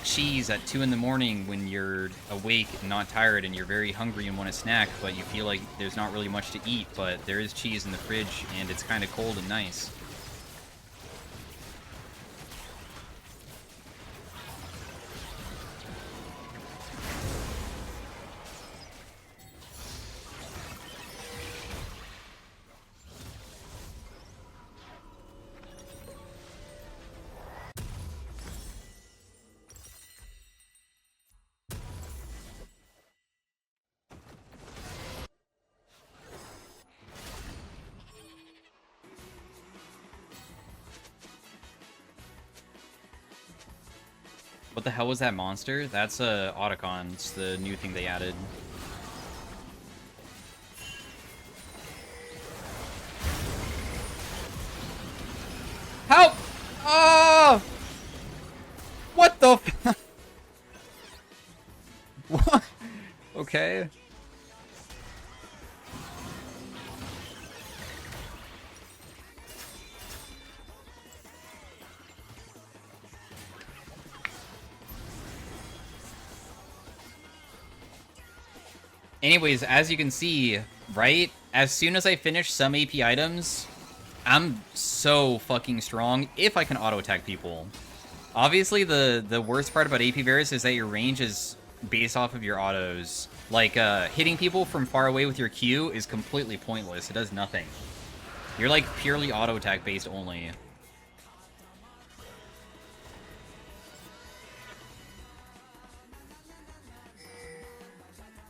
cheese at 2 in the morning when you're awake and not tired and you're very hungry and want a snack, but you feel like there's not really much to eat, but there is cheese in the fridge and it's kind of cold and nice. What the hell was that monster? That's a Otacon. It's the new thing they added. Help! Oh! What the f- What? Okay. Anyways, as you can see, right? As soon as I finish some AP items, I'm so fucking strong if I can auto-attack people. Obviously, the worst part about AP Varus is that your range is based off of your autos. Like, hitting people from far away with your Q is completely pointless. It does nothing. You're, like, purely auto-attack based only.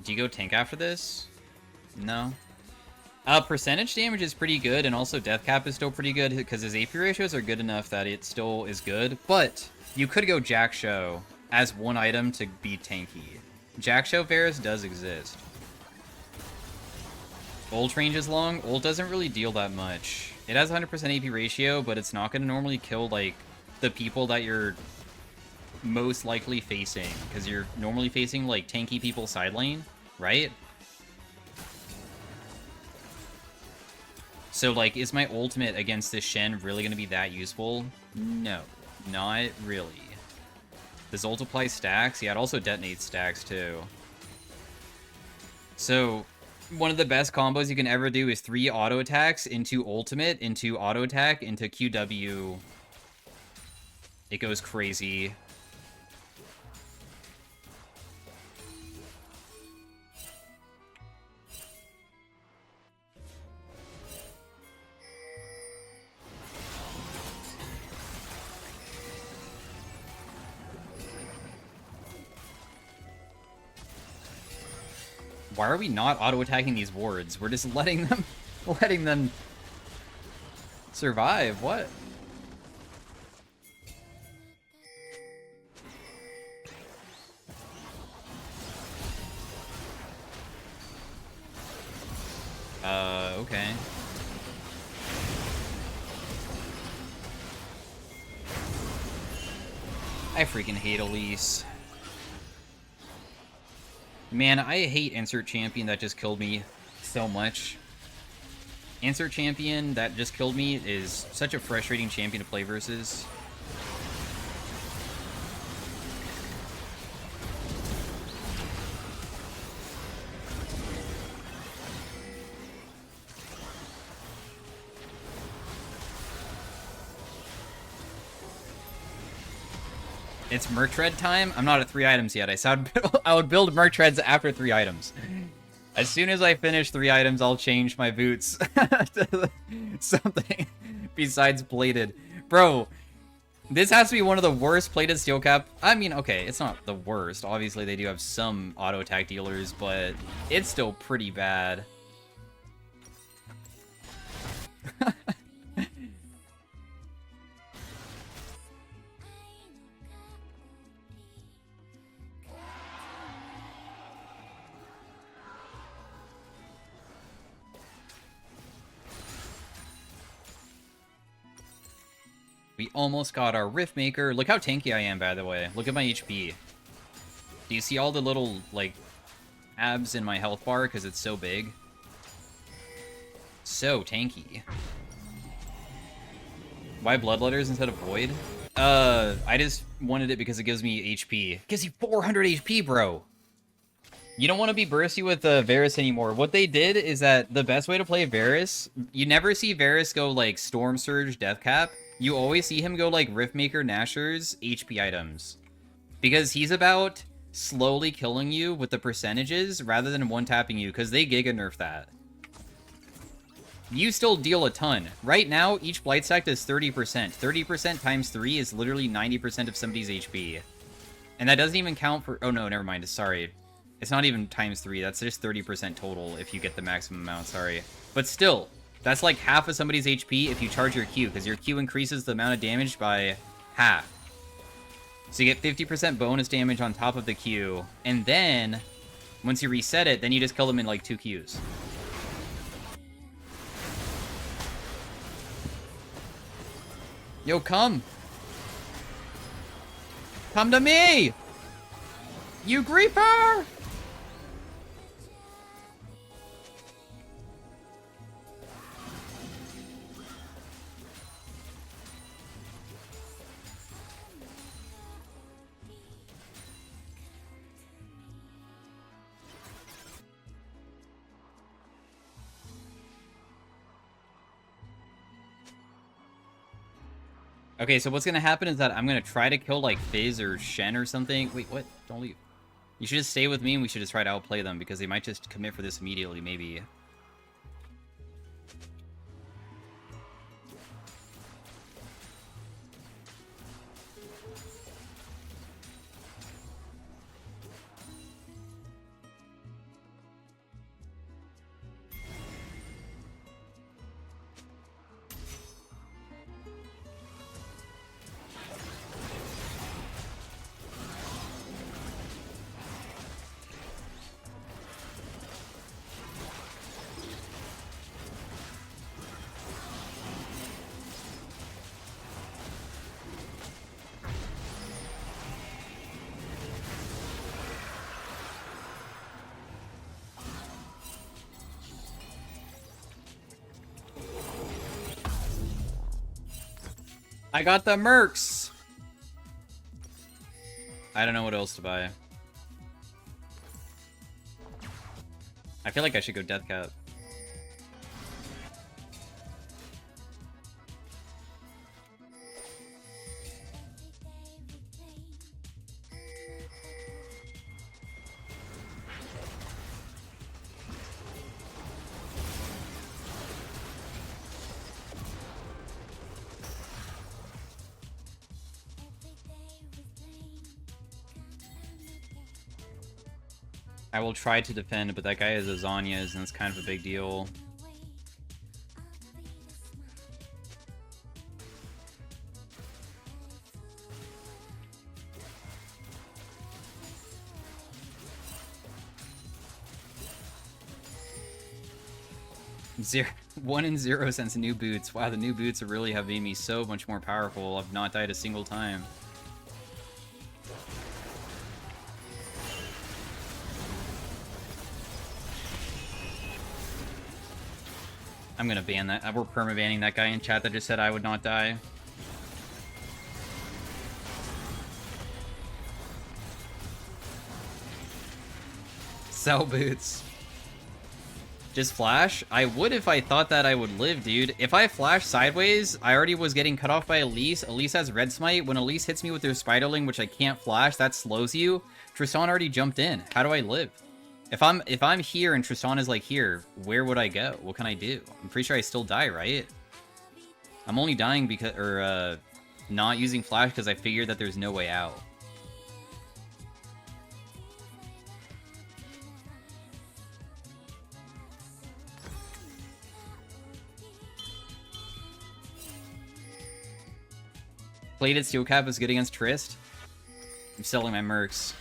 Do you go tank after this? No. Percentage damage is pretty good, and also death cap is still pretty good, because his AP ratios are good enough that it still is good, but you could go Jack Show as one item to be tanky. Jack Show Varus does exist. Ult range is long. Ult doesn't really deal that much. It has 100% AP ratio, but it's not going to normally kill, like, the people that you're most likely facing, because you're normally facing, like, tanky people side lane, right? So, like, is my ultimate against this Shen really going to be that useful? No, not really. Does ult apply stacks? Yeah, it also detonates stacks, too. So, one of the best combos you can ever do is 3 auto attacks into ultimate, into auto attack, into QW. It goes crazy. Why are we not auto-attacking these wards? We're just letting them survive. What? Okay. I freaking hate Elise. Man, I hate Insert Champion that just killed me so much. Insert Champion that just killed me is such a frustrating champion to play versus. It's Merc Tread time? I'm not at 3 items yet. I said I would build Merc Treads after 3 items. As soon as I finish 3 items, I'll change my boots to something besides plated. Bro, this has to be one of the worst plated steel cap. I mean, okay, it's not the worst. Obviously, they do have some auto attack dealers, but it's still pretty bad. We almost got our Riftmaker. Look how tanky I am, by the way. Look at my HP. Do you see all the little, like, abs in my health bar because it's so big? So tanky. Why Bloodletters instead of Void? I just wanted it because it gives me HP. It gives you 400 HP, bro! You don't want to be bursty with Varus anymore. What they did is that the best way to play Varus, you never see Varus go, like, Storm Surge, Death Cap. You always see him go, like, Riftmaker, Nashers, HP items. Because he's about slowly killing you with the percentages rather than one-tapping you, because they Giga nerf that. You still deal a ton. Right now, each Blight Stack does 30%. 30% times 3 is literally 90% of somebody's HP. And that doesn't even count for... Oh, no, never mind. Sorry. It's not even times 3. That's just 30% total if you get the maximum amount. Sorry. But still, that's like half of somebody's HP if you charge your Q, because your Q increases the amount of damage by half. So you get 50% bonus damage on top of the Q. And then, once you reset it, then you just kill them in like 2 Qs. Yo, come! Come to me! You Griefer! Okay, so what's gonna happen is that I'm gonna try to kill, like, Fizz or Shen or something. Wait, what? Don't leave. You should just stay with me and we should just try to outplay them, because they might just commit for this immediately, maybe. I got the mercs! I don't know what else to buy. I feel like I should go Death Cap. I will try to defend, but that guy is a Zanya's, and it's kind of a big deal. Zero, 1 and 0 since new boots. Wow, the new boots really have made me so much more powerful. I've not died a single time. I'm gonna ban that. We're perma-banning that guy in chat that just said I would not die. Sell boots. Just flash? I would if I thought that I would live, dude. If I flash sideways, I already was getting cut off by Elise. Elise has Red Smite. When Elise hits me with her Spiderling, which I can't flash, that slows you. Tristan already jumped in. How do I live? If I'm here and Tristan is like here, where would I go? What can I do? I'm pretty sure I still die, right? I'm only dying because, or not using flash because I figured that there's no way out. Plated Steel Cap is good against Trist. I'm selling my mercs.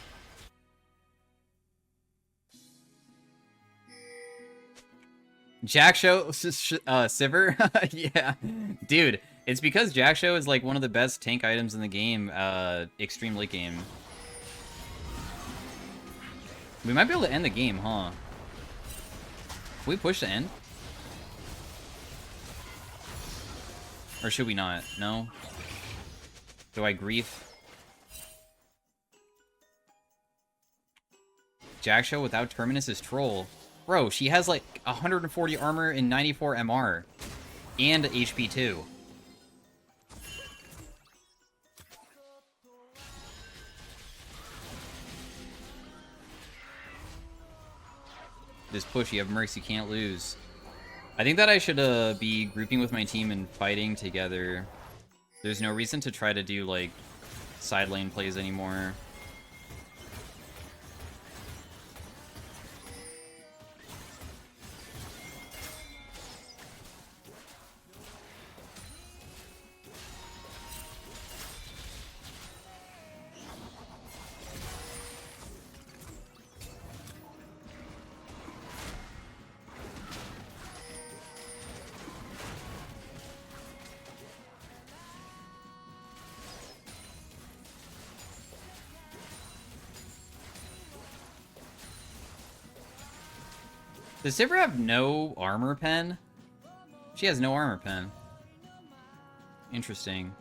Jack Show, Sivir? Yeah. Dude, it's because Jack Show is like one of the best tank items in the game, extreme late game. We might be able to end the game, huh? Can we push the end? Or should we not? No? Do I grief? Jack Show without Terminus is troll. Bro, she has like 140 armor and 94 MR. And HP too. This push, you have Mercs, you can't lose. I think that I should be grouping with my team and fighting together. There's no reason to try to do like side lane plays anymore. Does Sivir have no armor pen? She has no armor pen. Interesting.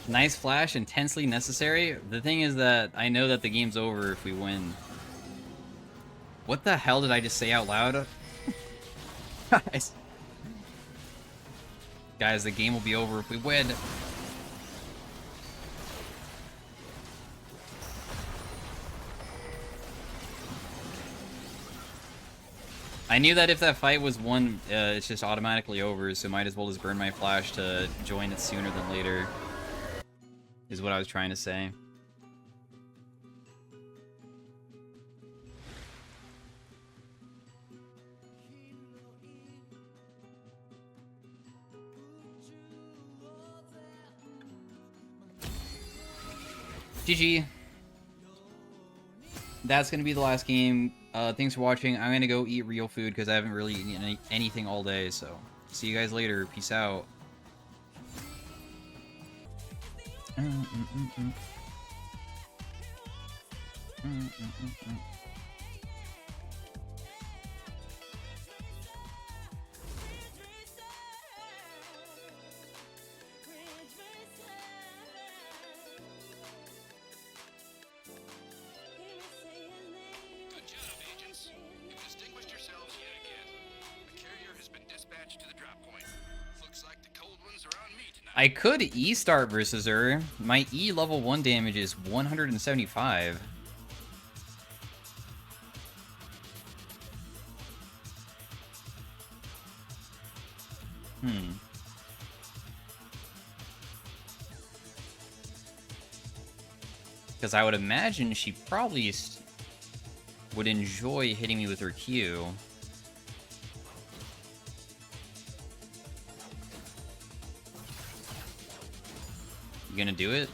Nice flash, intensely necessary. The thing is that I know that the game's over if we win. What the hell did I just say out loud? Guys, the game will be over if we win. I knew that if that fight was won, it's just automatically over, so might as well just burn my flash to join it sooner than later. Is what I was trying to say. GG. That's gonna be the last game. Thanks for watching. I'm gonna go eat real food because I haven't really eaten anything all day, so see you guys later. Peace out. I could E-start versus her. My E level 1 damage is 175. Because I would imagine she probably would enjoy hitting me with her Q. You gonna do it?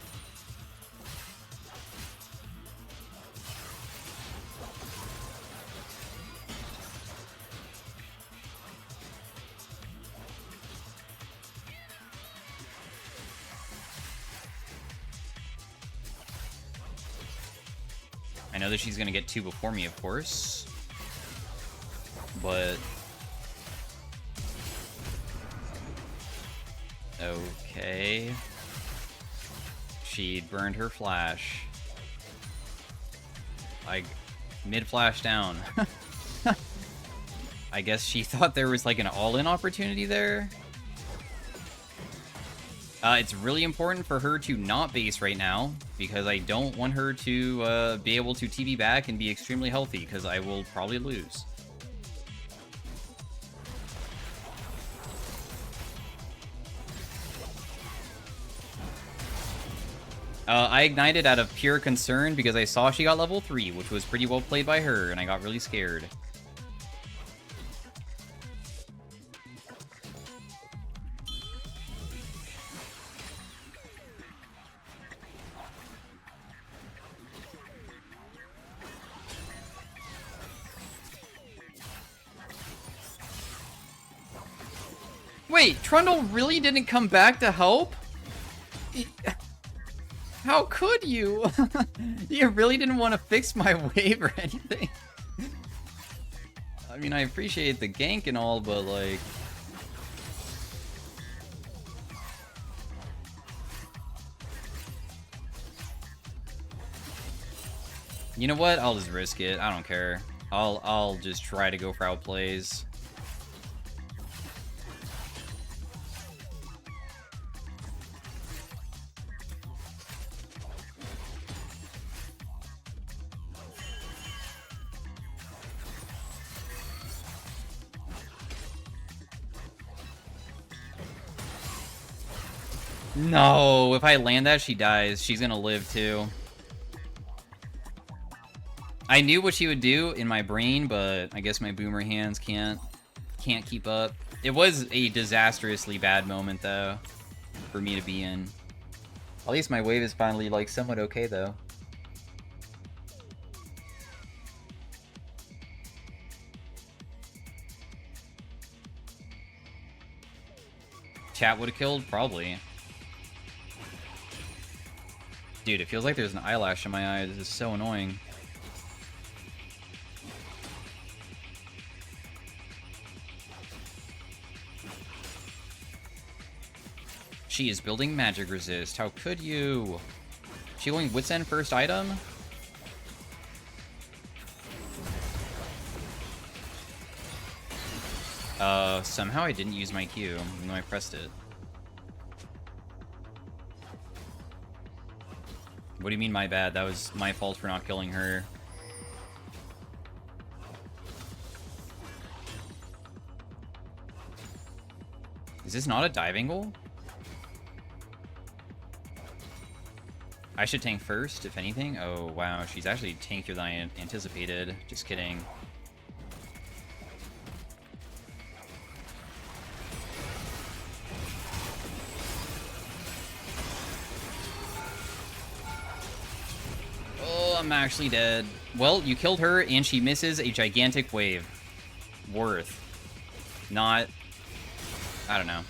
I know that she's gonna get 2 before me, of course. But Okay. She burned her flash. Like, mid-flash down. I guess she thought there was like an all-in opportunity there. It's really important for her to not base right now, because I don't want her to be able to TB back and be extremely healthy, because I will probably lose. I ignited out of pure concern because I saw she got level 3, which was pretty well played by her, and I got really scared. Wait, Trundle really didn't come back to help? How could you? You really didn't want to fix my wave or anything? I mean, I appreciate the gank and all, but like... You know what? I'll just risk it. I don't care. I'll just try to go for outplays. No, if I land that, she dies. She's gonna live too. I knew what she would do in my brain, but I guess my boomer hands can't keep up. It was a disastrously bad moment though, for me to be in. At least my wave is finally like somewhat okay though. Chat would have killed? Probably. Dude, it feels like there's an eyelash in my eye. This is so annoying. She is building magic resist. How could you? She going Wits End first item? Somehow I didn't use my Q, even though I pressed it. What do you mean my bad? That was my fault for not killing her. Is this not a dive angle? I should tank first, if anything. Oh, wow. She's actually tankier than I anticipated. Just kidding. I'm actually dead. Well, you killed her, and she misses a gigantic wave. Worth. Not... I don't know.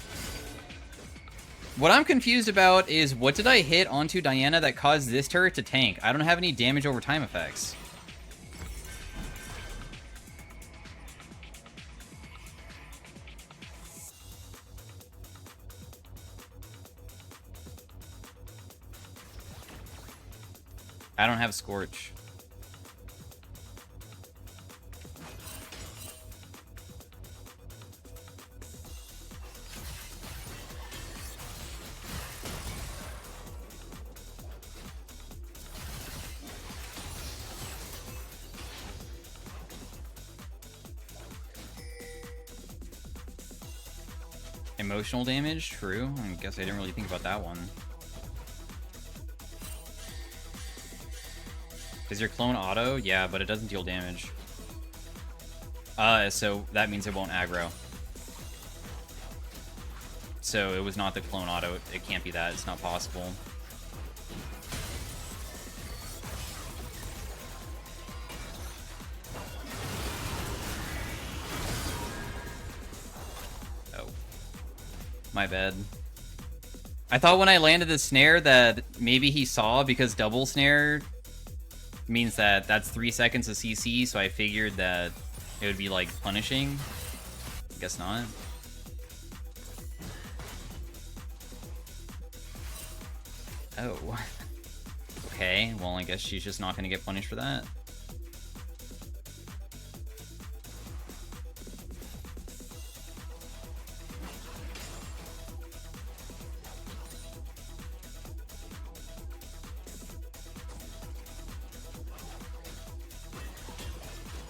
What I'm confused about is what did I hit onto Diana that caused this turret to tank? I don't have any damage over time effects. I don't have Scorch. Emotional damage? True. I guess I didn't really think about that one. Is your clone auto? Yeah, but it doesn't deal damage. So that means it won't aggro. So it was not the clone auto. It can't be that. It's not possible. Oh. My bad. I thought when I landed the snare that maybe he saw, because double snare means that that's 3 seconds of CC, so I figured that it would be like punishing. Guess not. Oh. Okay, well, I guess she's just not gonna get punished for that.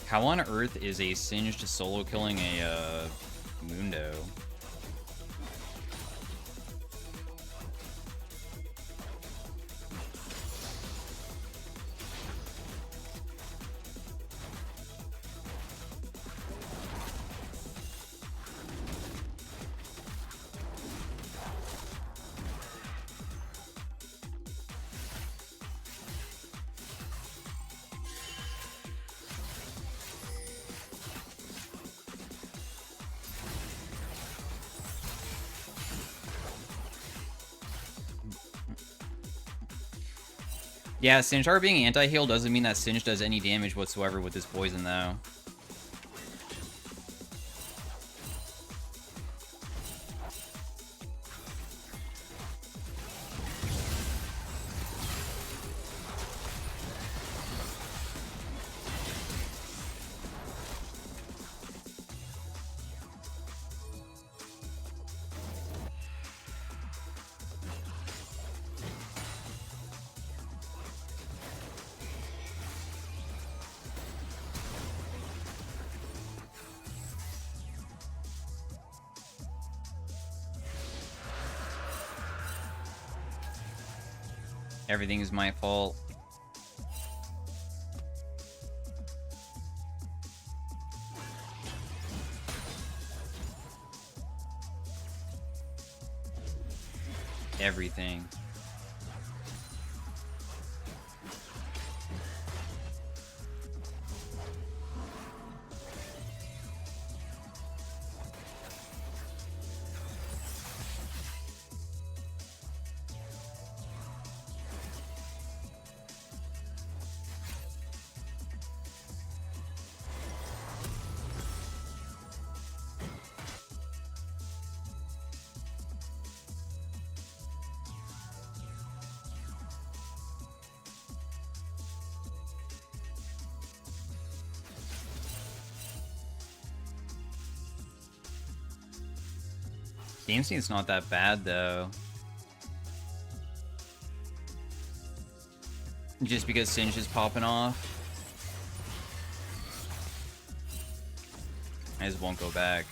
How on earth is a Singed solo killing a Mundo? Yeah, Sinjar being anti-heal doesn't mean that Singe does any damage whatsoever with this poison, though. Everything is my fault. Everything. Game scene's not that bad, though. Just because Singe is popping off. I just won't go back.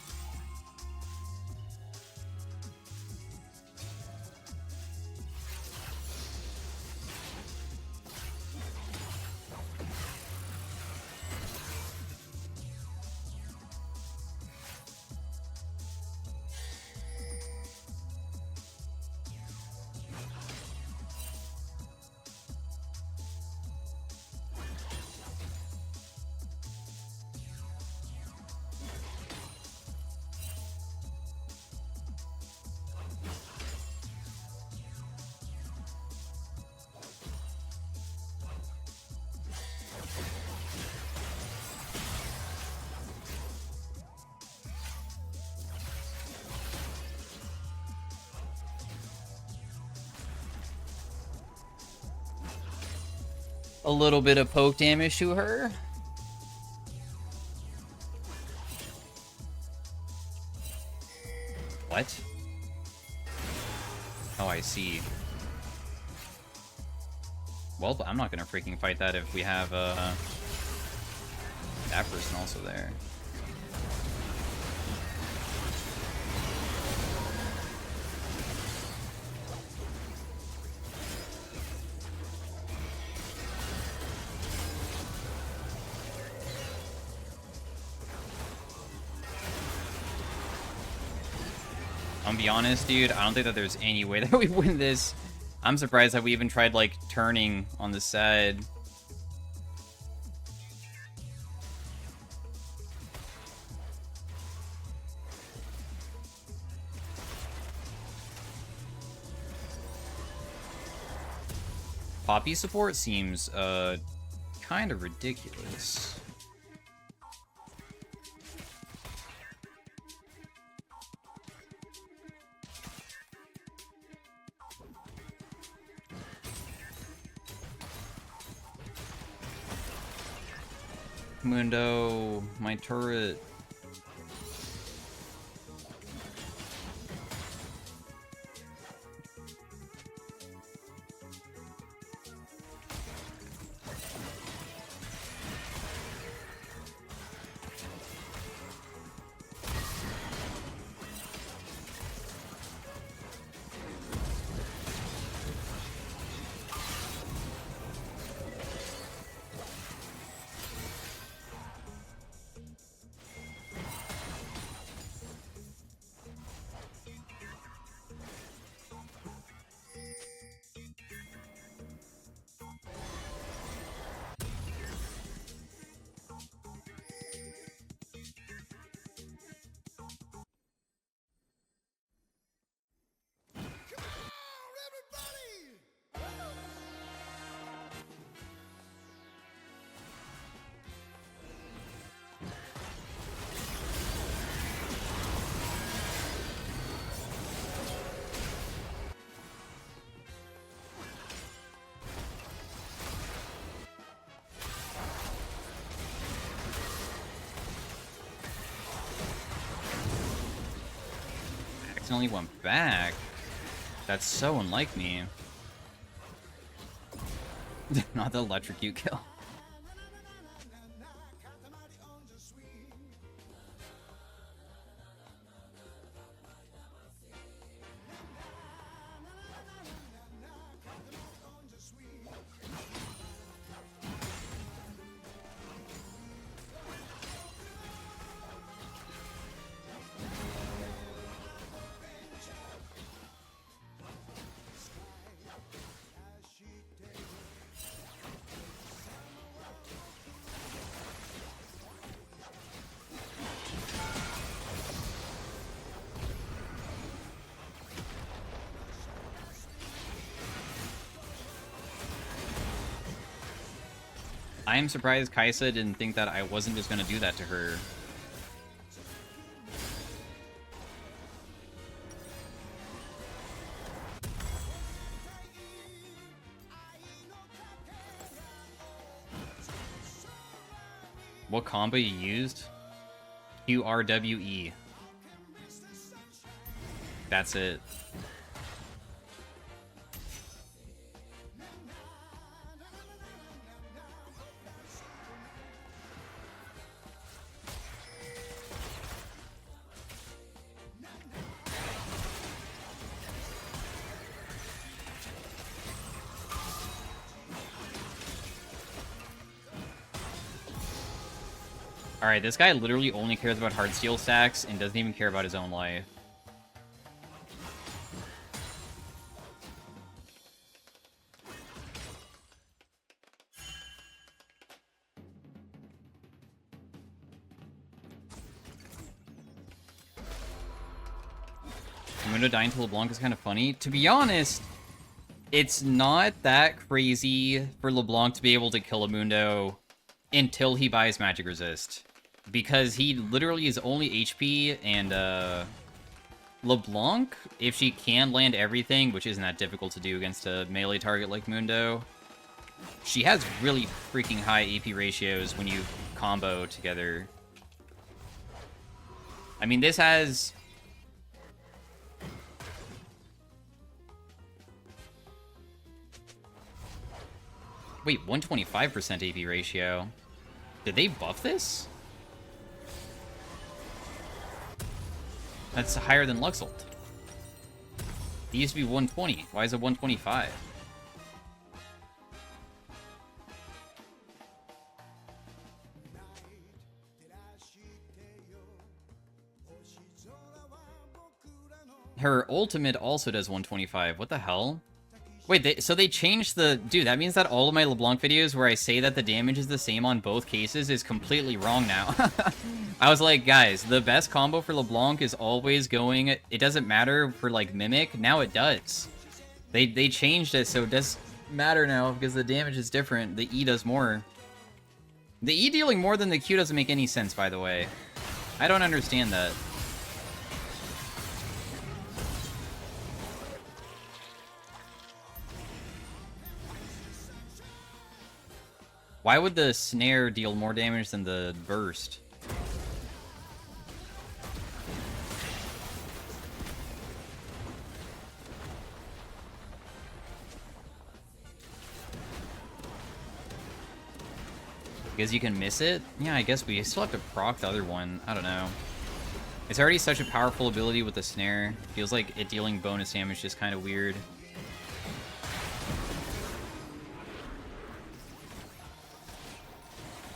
A little bit of poke damage to her. What? Oh, I see. Well, I'm not gonna freaking fight that if we have that person also there. I'm gonna be honest, dude, I don't think that there's any way that we win this. I'm surprised that we even tried, like, turning on the side. Poppy support seems, kind of ridiculous. Mundo. My turret. Accidentally went back. That's so unlike me. Not the electrocute kill. I am surprised Kaisa didn't think that I wasn't just gonna do that to her. What combo you used? QRWE. That's it. Alright, this guy literally only cares about hard steel stacks and doesn't even care about his own life. Mundo dying to LeBlanc is kind of funny. To be honest, it's not that crazy for LeBlanc to be able to kill a Mundo until he buys Magic Resist. Because he literally is only HP, and LeBlanc, if she can land everything, which isn't that difficult to do against a melee target like Mundo, she has really freaking high AP ratios when you combo together. I mean, this has... Wait, 125% AP ratio. Did they buff this? That's higher than Luxalt. It used to be 120. Why is it 125? Her ultimate also does 125. What the hell? Wait, so they changed the... Dude, that means that all of my LeBlanc videos where I say that the damage is the same on both cases is completely wrong now. I was like, guys, the best combo for LeBlanc is always going... It doesn't matter for, like, Mimic. Now it does. They changed it, so it does matter now because the damage is different. The E does more. The E dealing more than the Q doesn't make any sense, by the way. I don't understand that. Why would the snare deal more damage than the burst? Because you can miss it? Yeah, I guess we still have to proc the other one. I don't know. It's already such a powerful ability with the snare. Feels like it dealing bonus damage is just kind of weird.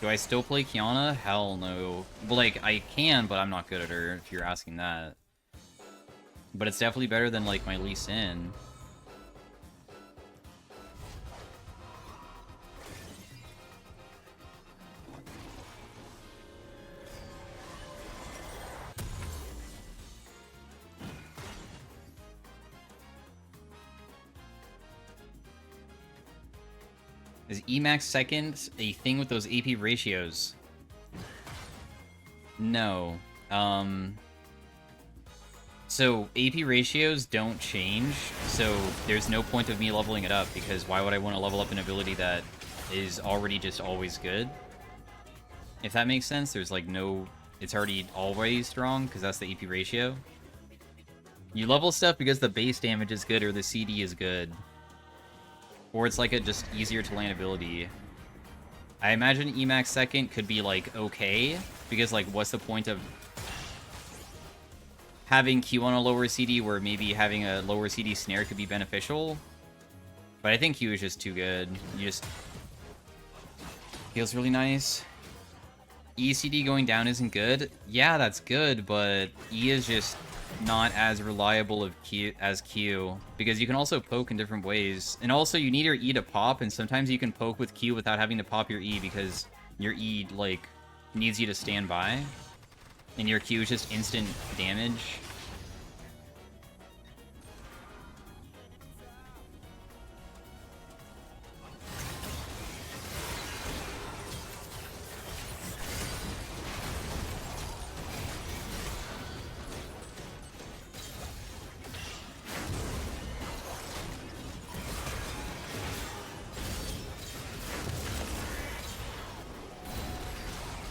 Do I still play Kiana? Hell no. Well, like, I can, but I'm not good at her, if you're asking that. But it's definitely better than, like, my Lee Sin. Is Emax second a thing with those AP ratios? No. So AP ratios don't change, so there's no point of me leveling it up, because why would I want to level up an ability that is already just always good? If that makes sense, there's like no... It's already always strong, because that's the AP ratio. You level stuff because the base damage is good or the CD is good. Or it's like a just easier to land ability. I imagine Emax second could be like okay, because like what's the point of having Q on a lower CD where maybe having a lower CD snare could be beneficial? But I think Q is just too good. You just... Feels really nice. ECD going down isn't good. Yeah, that's good, but E is just not as reliable as Q, because you can also poke in different ways. And also, you need your E to pop, and sometimes you can poke with Q without having to pop your E, because your E, like, needs you to stand by. And your Q is just instant damage.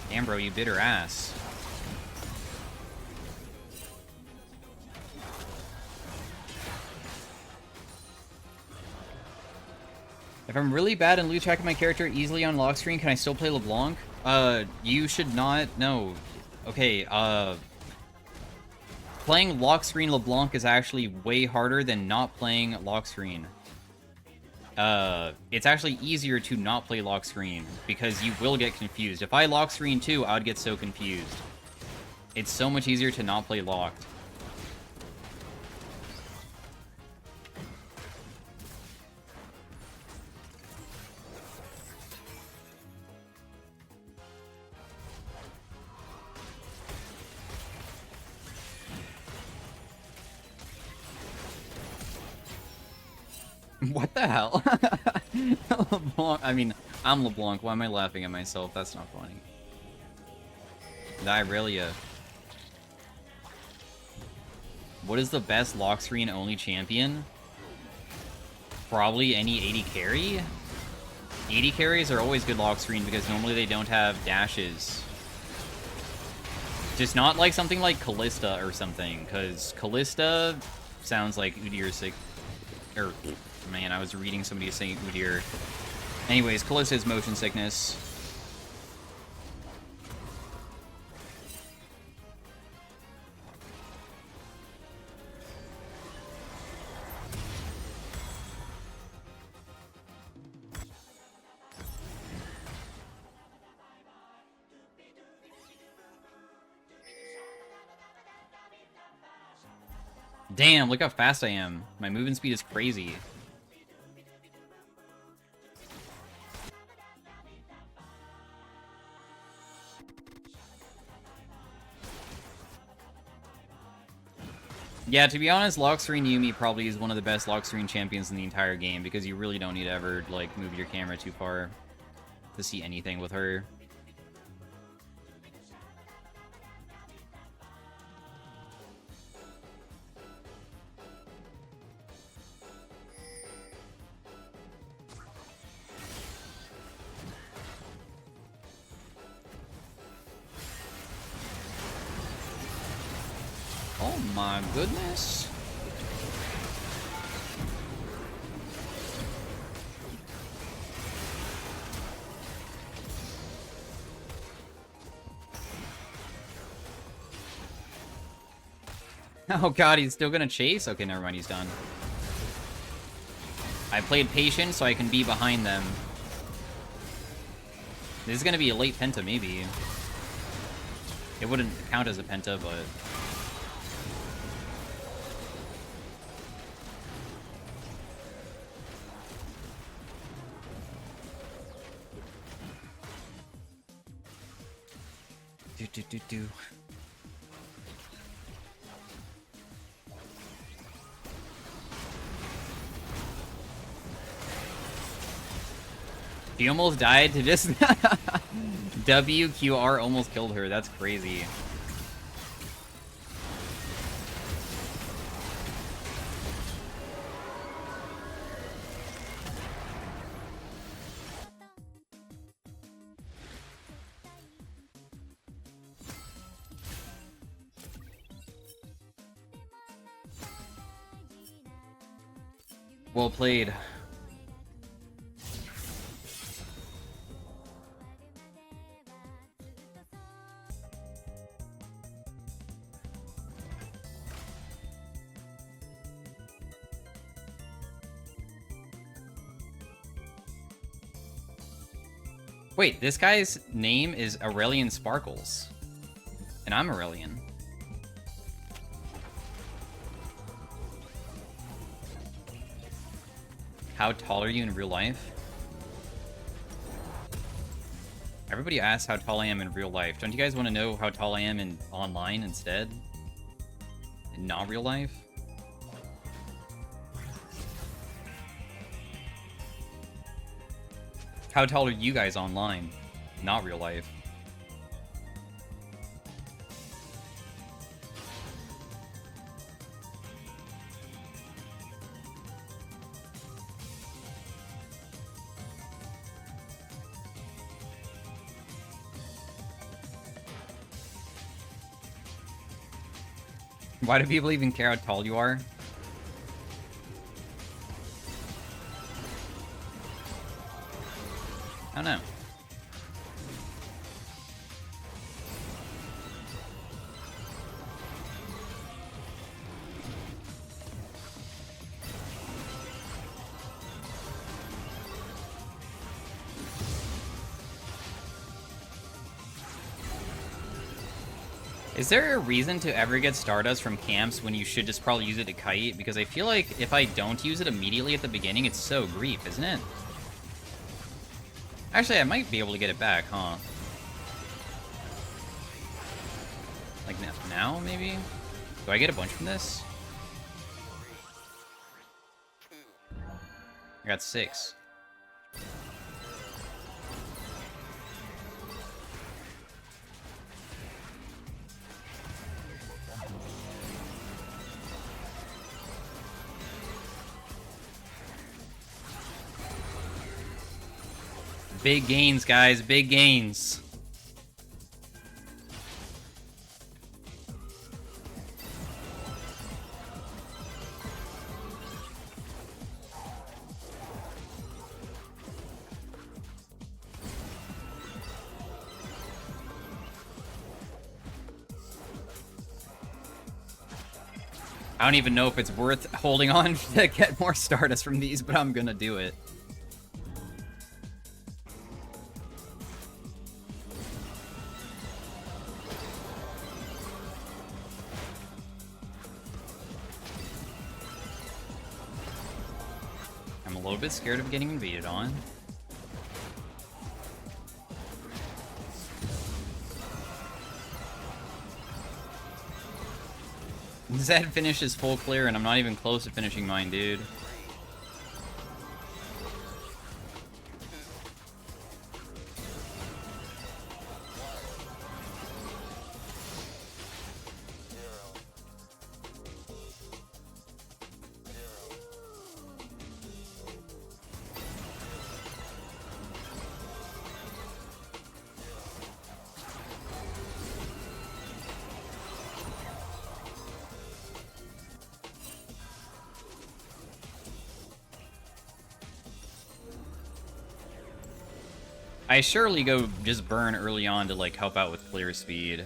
Damn, bro, you bit her ass. If I'm really bad and lose track of my character easily on lock screen, can I still play LeBlanc? You should not. No. Okay, playing lock screen LeBlanc is actually way harder than not playing lock screen. It's actually easier to not play lock screen, because you will get confused. If I lock screen too, I would get so confused. It's so much easier to not play locked. What the hell? LeBlanc, I mean, I'm LeBlanc. Why am I laughing at myself? That's not funny. Direlia. What is the best lock screen only champion? Probably any 80 carry? 80 carries are always good lock screen because normally they don't have dashes. Just not like something like Callista or something, because Callista sounds like Udyr sick. Or, man, I was reading somebody saying Udyr. Anyways, Callista is motion sickness. Damn, look how fast I am. My movement speed is crazy. Yeah, to be honest, lock screen Yuumi probably is one of the best lock screen champions in the entire game, because you really don't need to ever, like, move your camera too far to see anything with her. my goodness. Oh god, he's still gonna chase? Okay, never mind, he's done. I played patient so I can be behind them. This is gonna be a late penta, maybe. It wouldn't count as a penta, but... Do. She almost died to just... WQR almost killed her. That's crazy. Well played. Wait, this guy's name is Aurelian Sparkles. And I'm Aurelian. How tall are you in real life? Everybody asks how tall I am in real life. Don't you guys want to know how tall I am in online instead? In not real life? How tall are you guys online? Not real life. Why do people even care how tall you are? I don't know. Is there a reason to ever get Stardust from camps when you should just probably use it to kite? Because I feel like if I don't use it immediately at the beginning, it's so grief, isn't it? Actually, I might be able to get it back, huh? Like now, maybe? Do I get a bunch from this? I got 6. Big gains, guys. Big gains. I don't even know if it's worth holding on to get more Stardust from these, but I'm gonna do it. I'm a little bit scared of getting invaded on. Zed finishes full clear, and I'm not even close to finishing mine, dude. I surely go just burn early on to, like, help out with clear speed.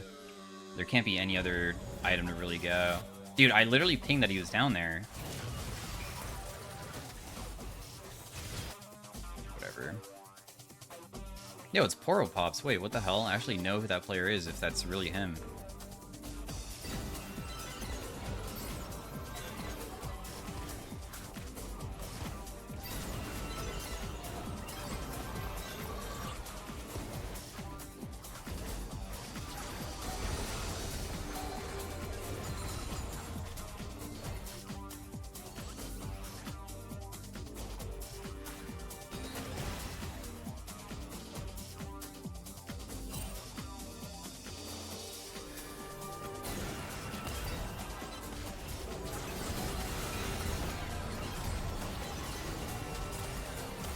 There can't be any other item to really go. Dude, I literally pinged that he was down there. Whatever. Yo, it's Poro Pops. Wait, what the hell? I actually know who that player is, if that's really him.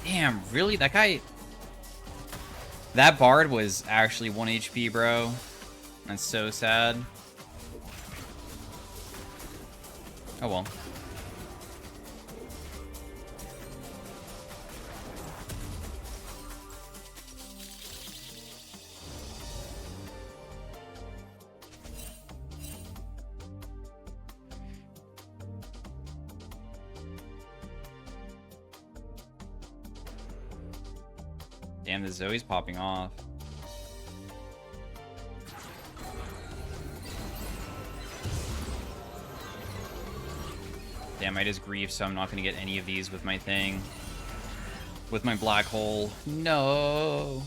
Damn, really? That guy... That Bard was actually 1 HP, bro. That's so sad. Oh well. Damn, the Zoe's popping off. Damn, I just griefed, so I'm not gonna get any of these with my thing. With my black hole. No.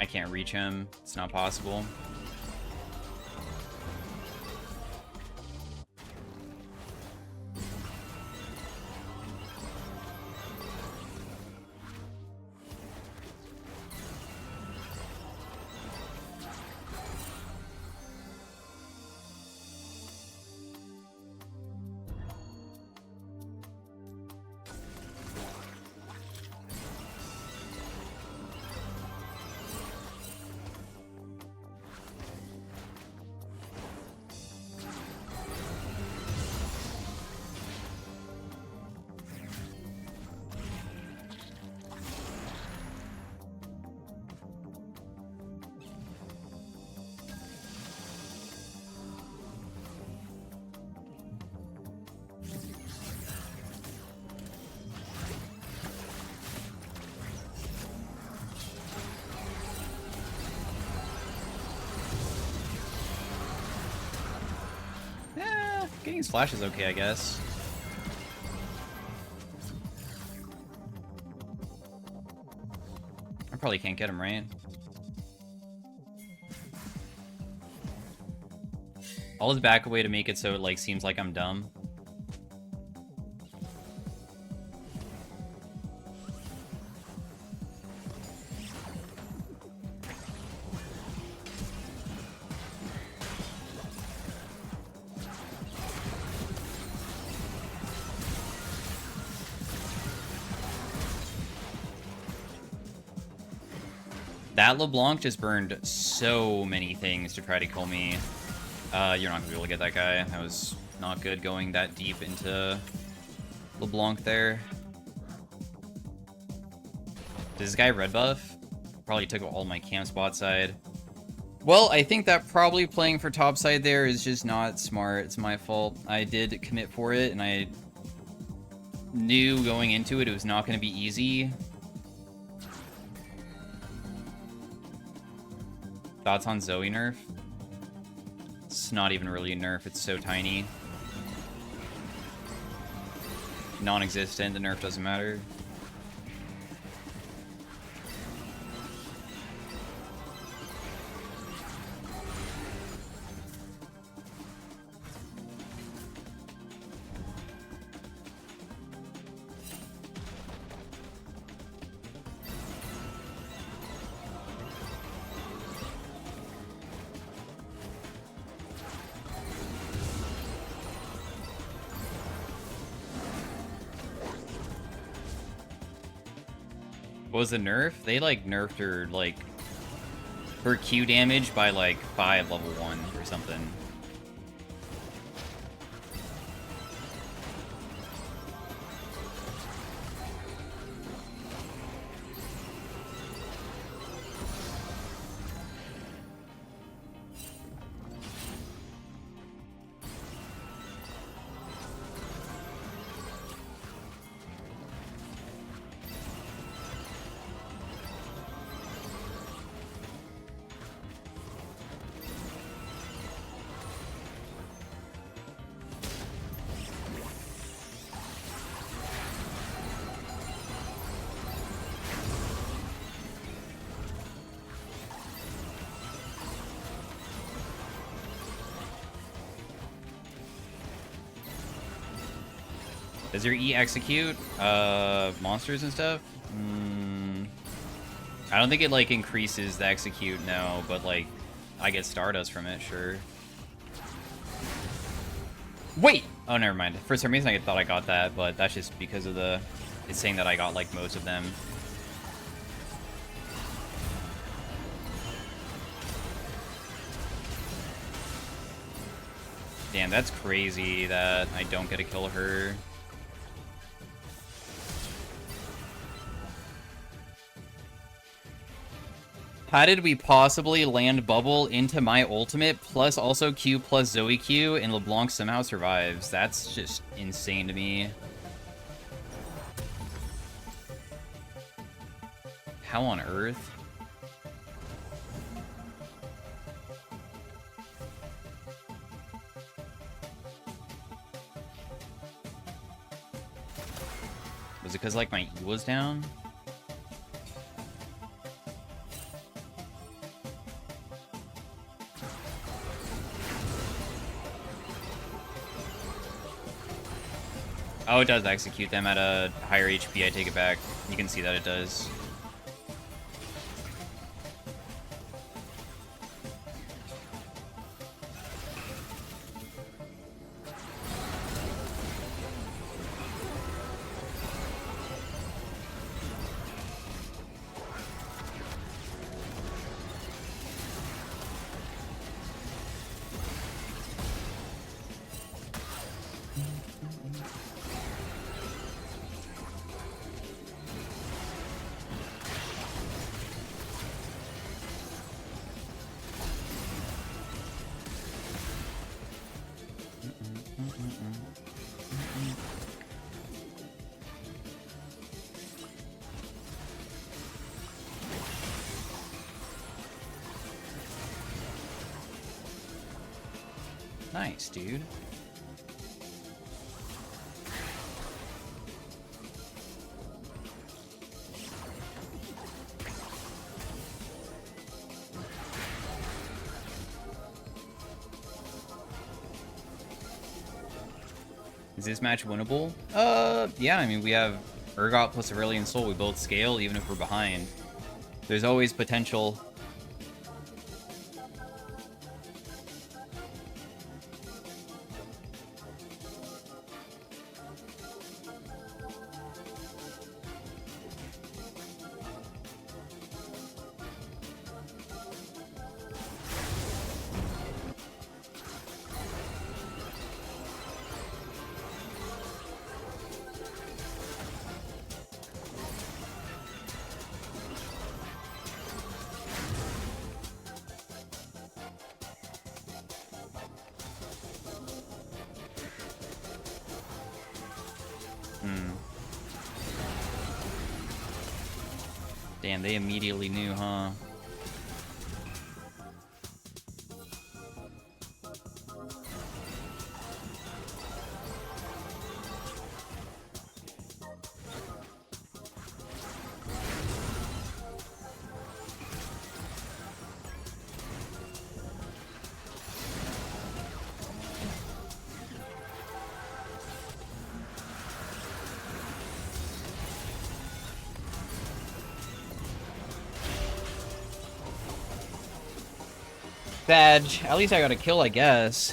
I can't reach him. It's not possible. Getting Splash is okay, I guess. I probably can't get him, right? I'll just back away to make it so it, like, seems like I'm dumb. That LeBlanc just burned so many things to try to kill me. You're not gonna be able to get that guy. That was not good going that deep into LeBlanc there. Does this guy red buff? Probably took all my camp spot side. Well, I think that probably playing for top side there is just not smart. It's my fault. I did commit for it, and I knew going into it was not going to be easy. Thoughts on Zoe nerf? It's not even really a nerf, it's so tiny. Non-existent, the nerf doesn't matter. What was the nerf? They, like, nerfed her, like, her Q damage by, like, 5 level 1 or something. Does your E execute monsters and stuff? I don't think it, like, increases the execute, no, but, like, I get Stardust from it, sure. Wait! Oh, never mind. For some reason, I thought I got that, but that's just because of the... It's saying that I got, like, most of them. Damn, that's crazy that I don't get to kill her. How did we possibly land Bubble into my ultimate, plus also Q plus Zoe Q, and LeBlanc somehow survives? That's just insane to me. How on earth? Was it because, like, my E was down? Oh, it does execute them at a higher HP, I take it back. You can see that it does. Nice, dude. Is this match winnable? Yeah, I mean, we have Urgot plus Aurelion Soul. We both scale, even if we're behind. There's always potential. Damn, they immediately knew, huh? Badge. At least I got a kill, I guess.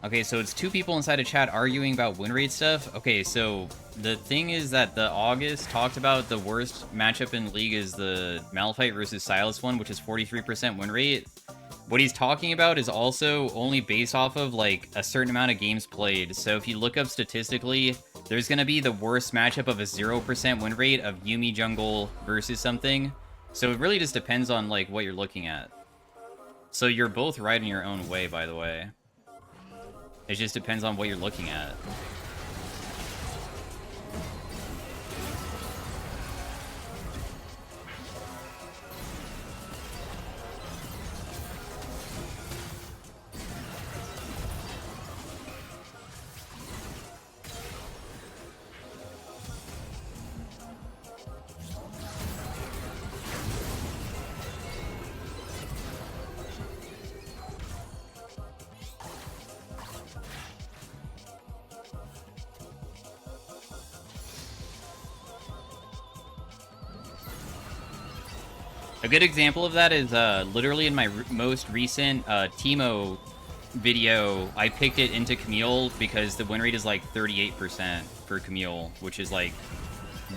Okay, so it's two people inside a chat arguing about win rate stuff. Okay, so the thing is that the August talked about the worst matchup in League is the Malphite versus Sylas one, which is 43% win rate. What he's talking about is also only based off of, like, a certain amount of games played. So if you look up statistically, there's going to be the worst matchup of a 0% win rate of Yuumi jungle versus something. So it really just depends on, like, what you're looking at. So you're both right in your own way, by the way. It just depends on what you're looking at. A good example of that is literally in my most recent Teemo video, I picked it into Camille because the win rate is like 38% for Camille, which is like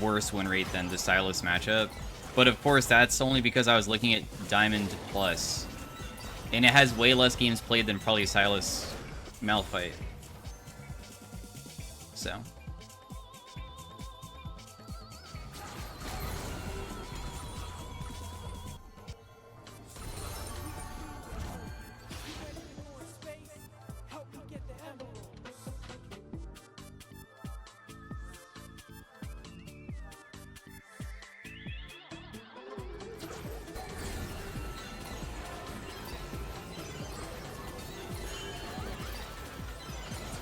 worse win rate than the Sylas matchup. But of course, that's only because I was looking at Diamond Plus. And it has way less games played than probably Sylas Malphite. So...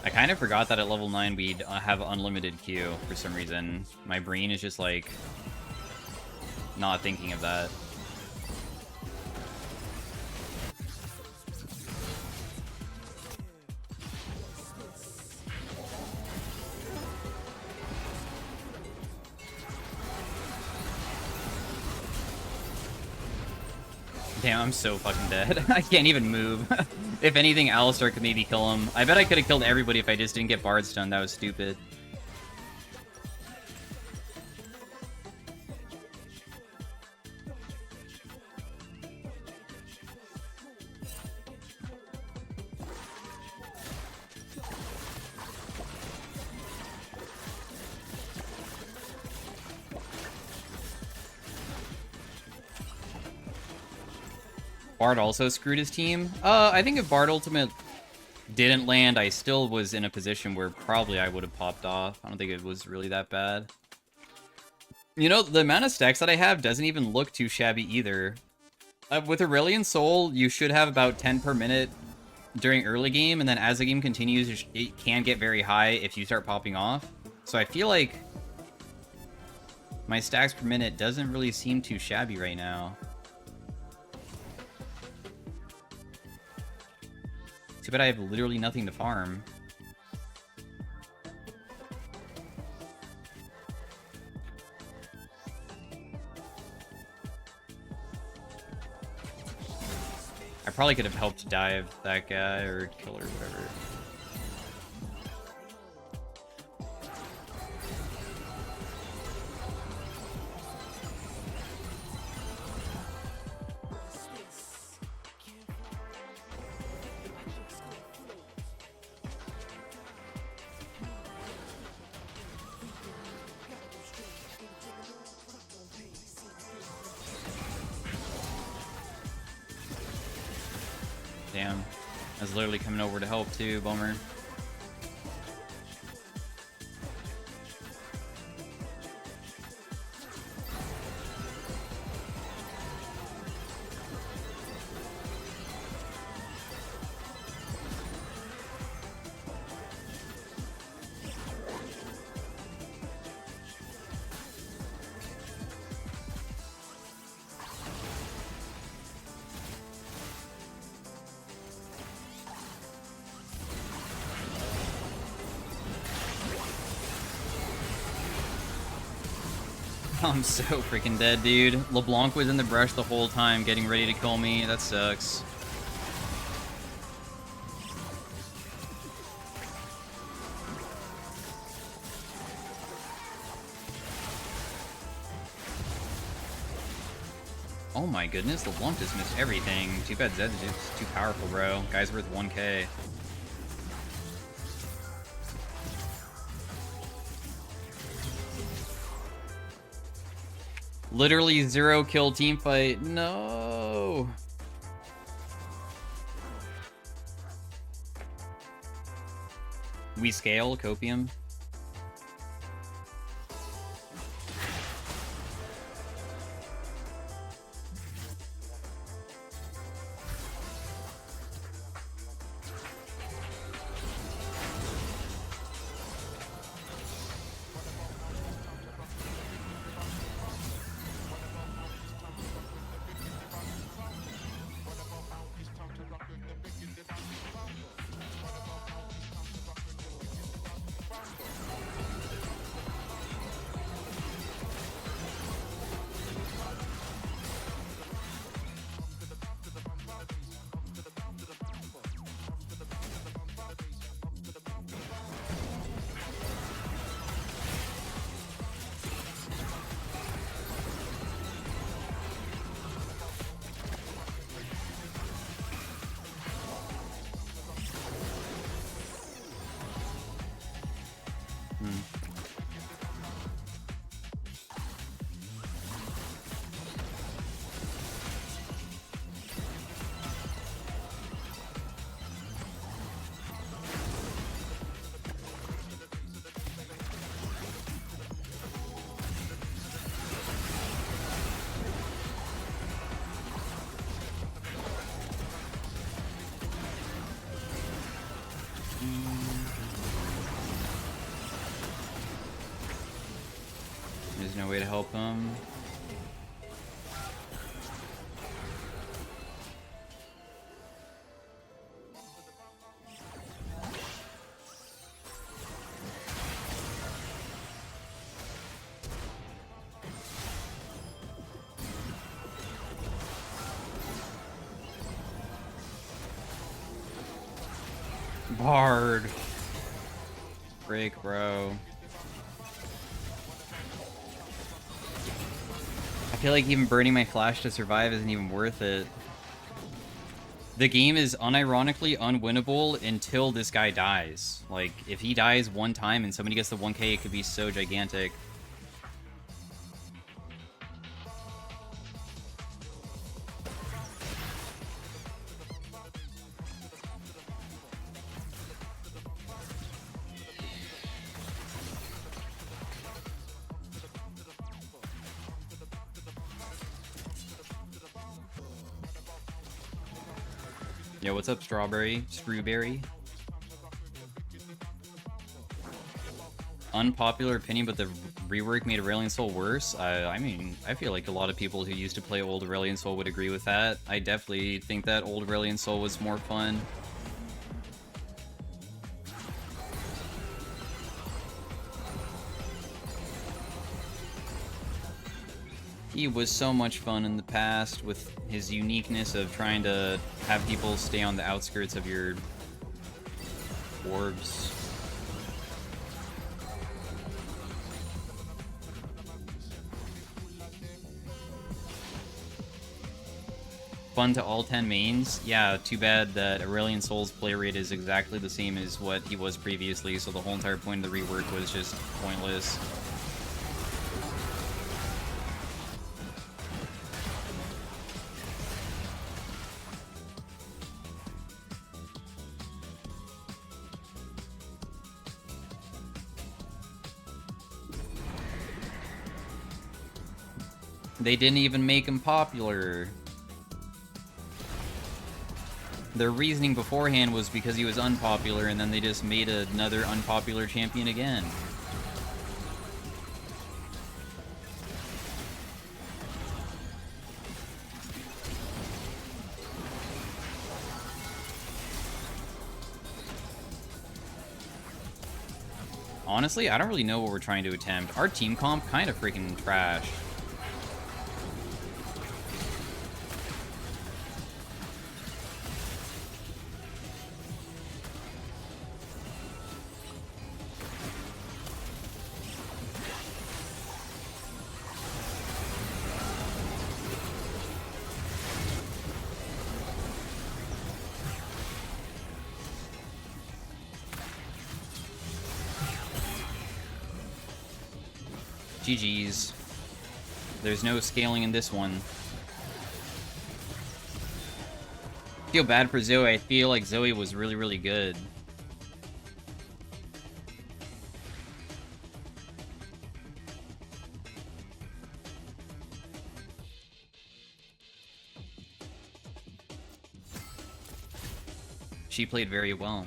I kind of forgot that at level 9 we'd have unlimited Q for some reason. My brain is just like not thinking of that. Damn, I'm so fucking dead. I can't even move. If anything, Alistar could maybe kill him. I bet I could have killed everybody if I just didn't get Bard Stun. That was stupid. Bard also screwed his team. I think if Bard Ultimate didn't land, I still was in a position where probably I would have popped off. I don't think it was really that bad. You know, the amount of stacks that I have doesn't even look too shabby either. With Aurelion Soul, you should have about 10 per minute during early game, and then as the game continues, it can get very high if you start popping off. So I feel like my stacks per minute doesn't really seem too shabby right now. Too bad I have literally nothing to farm. I probably could have helped dive that guy or kill her or whatever. Damn. I was literally coming over to help too, bummer. I'm so freaking dead, dude. LeBlanc was in the brush the whole time, getting ready to kill me. That sucks. Oh my goodness, the lump just missed everything. Too bad Zed's just too powerful, bro. Guy's worth 1k. Literally 0 kill team fight. No. We scale Copium. There's no way to help him. Bard. Break, bro. I feel like even burning my flash to survive isn't even worth it. The game is unironically unwinnable until this guy dies. Like, if he dies one time and somebody gets the 1k, it could be so gigantic. Yo, what's up, Strawberry? Screwberry? Unpopular opinion, but the rework made Aurelion Sol worse? I mean, I feel like a lot of people who used to play old Aurelion Sol would agree with that. I definitely think that old Aurelion Sol was more fun. He was so much fun in the past with his uniqueness of trying to have people stay on the outskirts of your orbs. Fun to all 10 mains? Yeah, too bad that Aurelion Sol's play rate is exactly the same as what he was previously, so the whole entire point of the rework was just pointless. They didn't even make him popular. Their reasoning beforehand was because he was unpopular, and then they just made another unpopular champion again. Honestly, I don't really know what we're trying to attempt. Our team comp kind of freaking trash. GG's. There's no scaling in this one. Feel bad for Zoe. I feel like Zoe was really, really good. She played very well.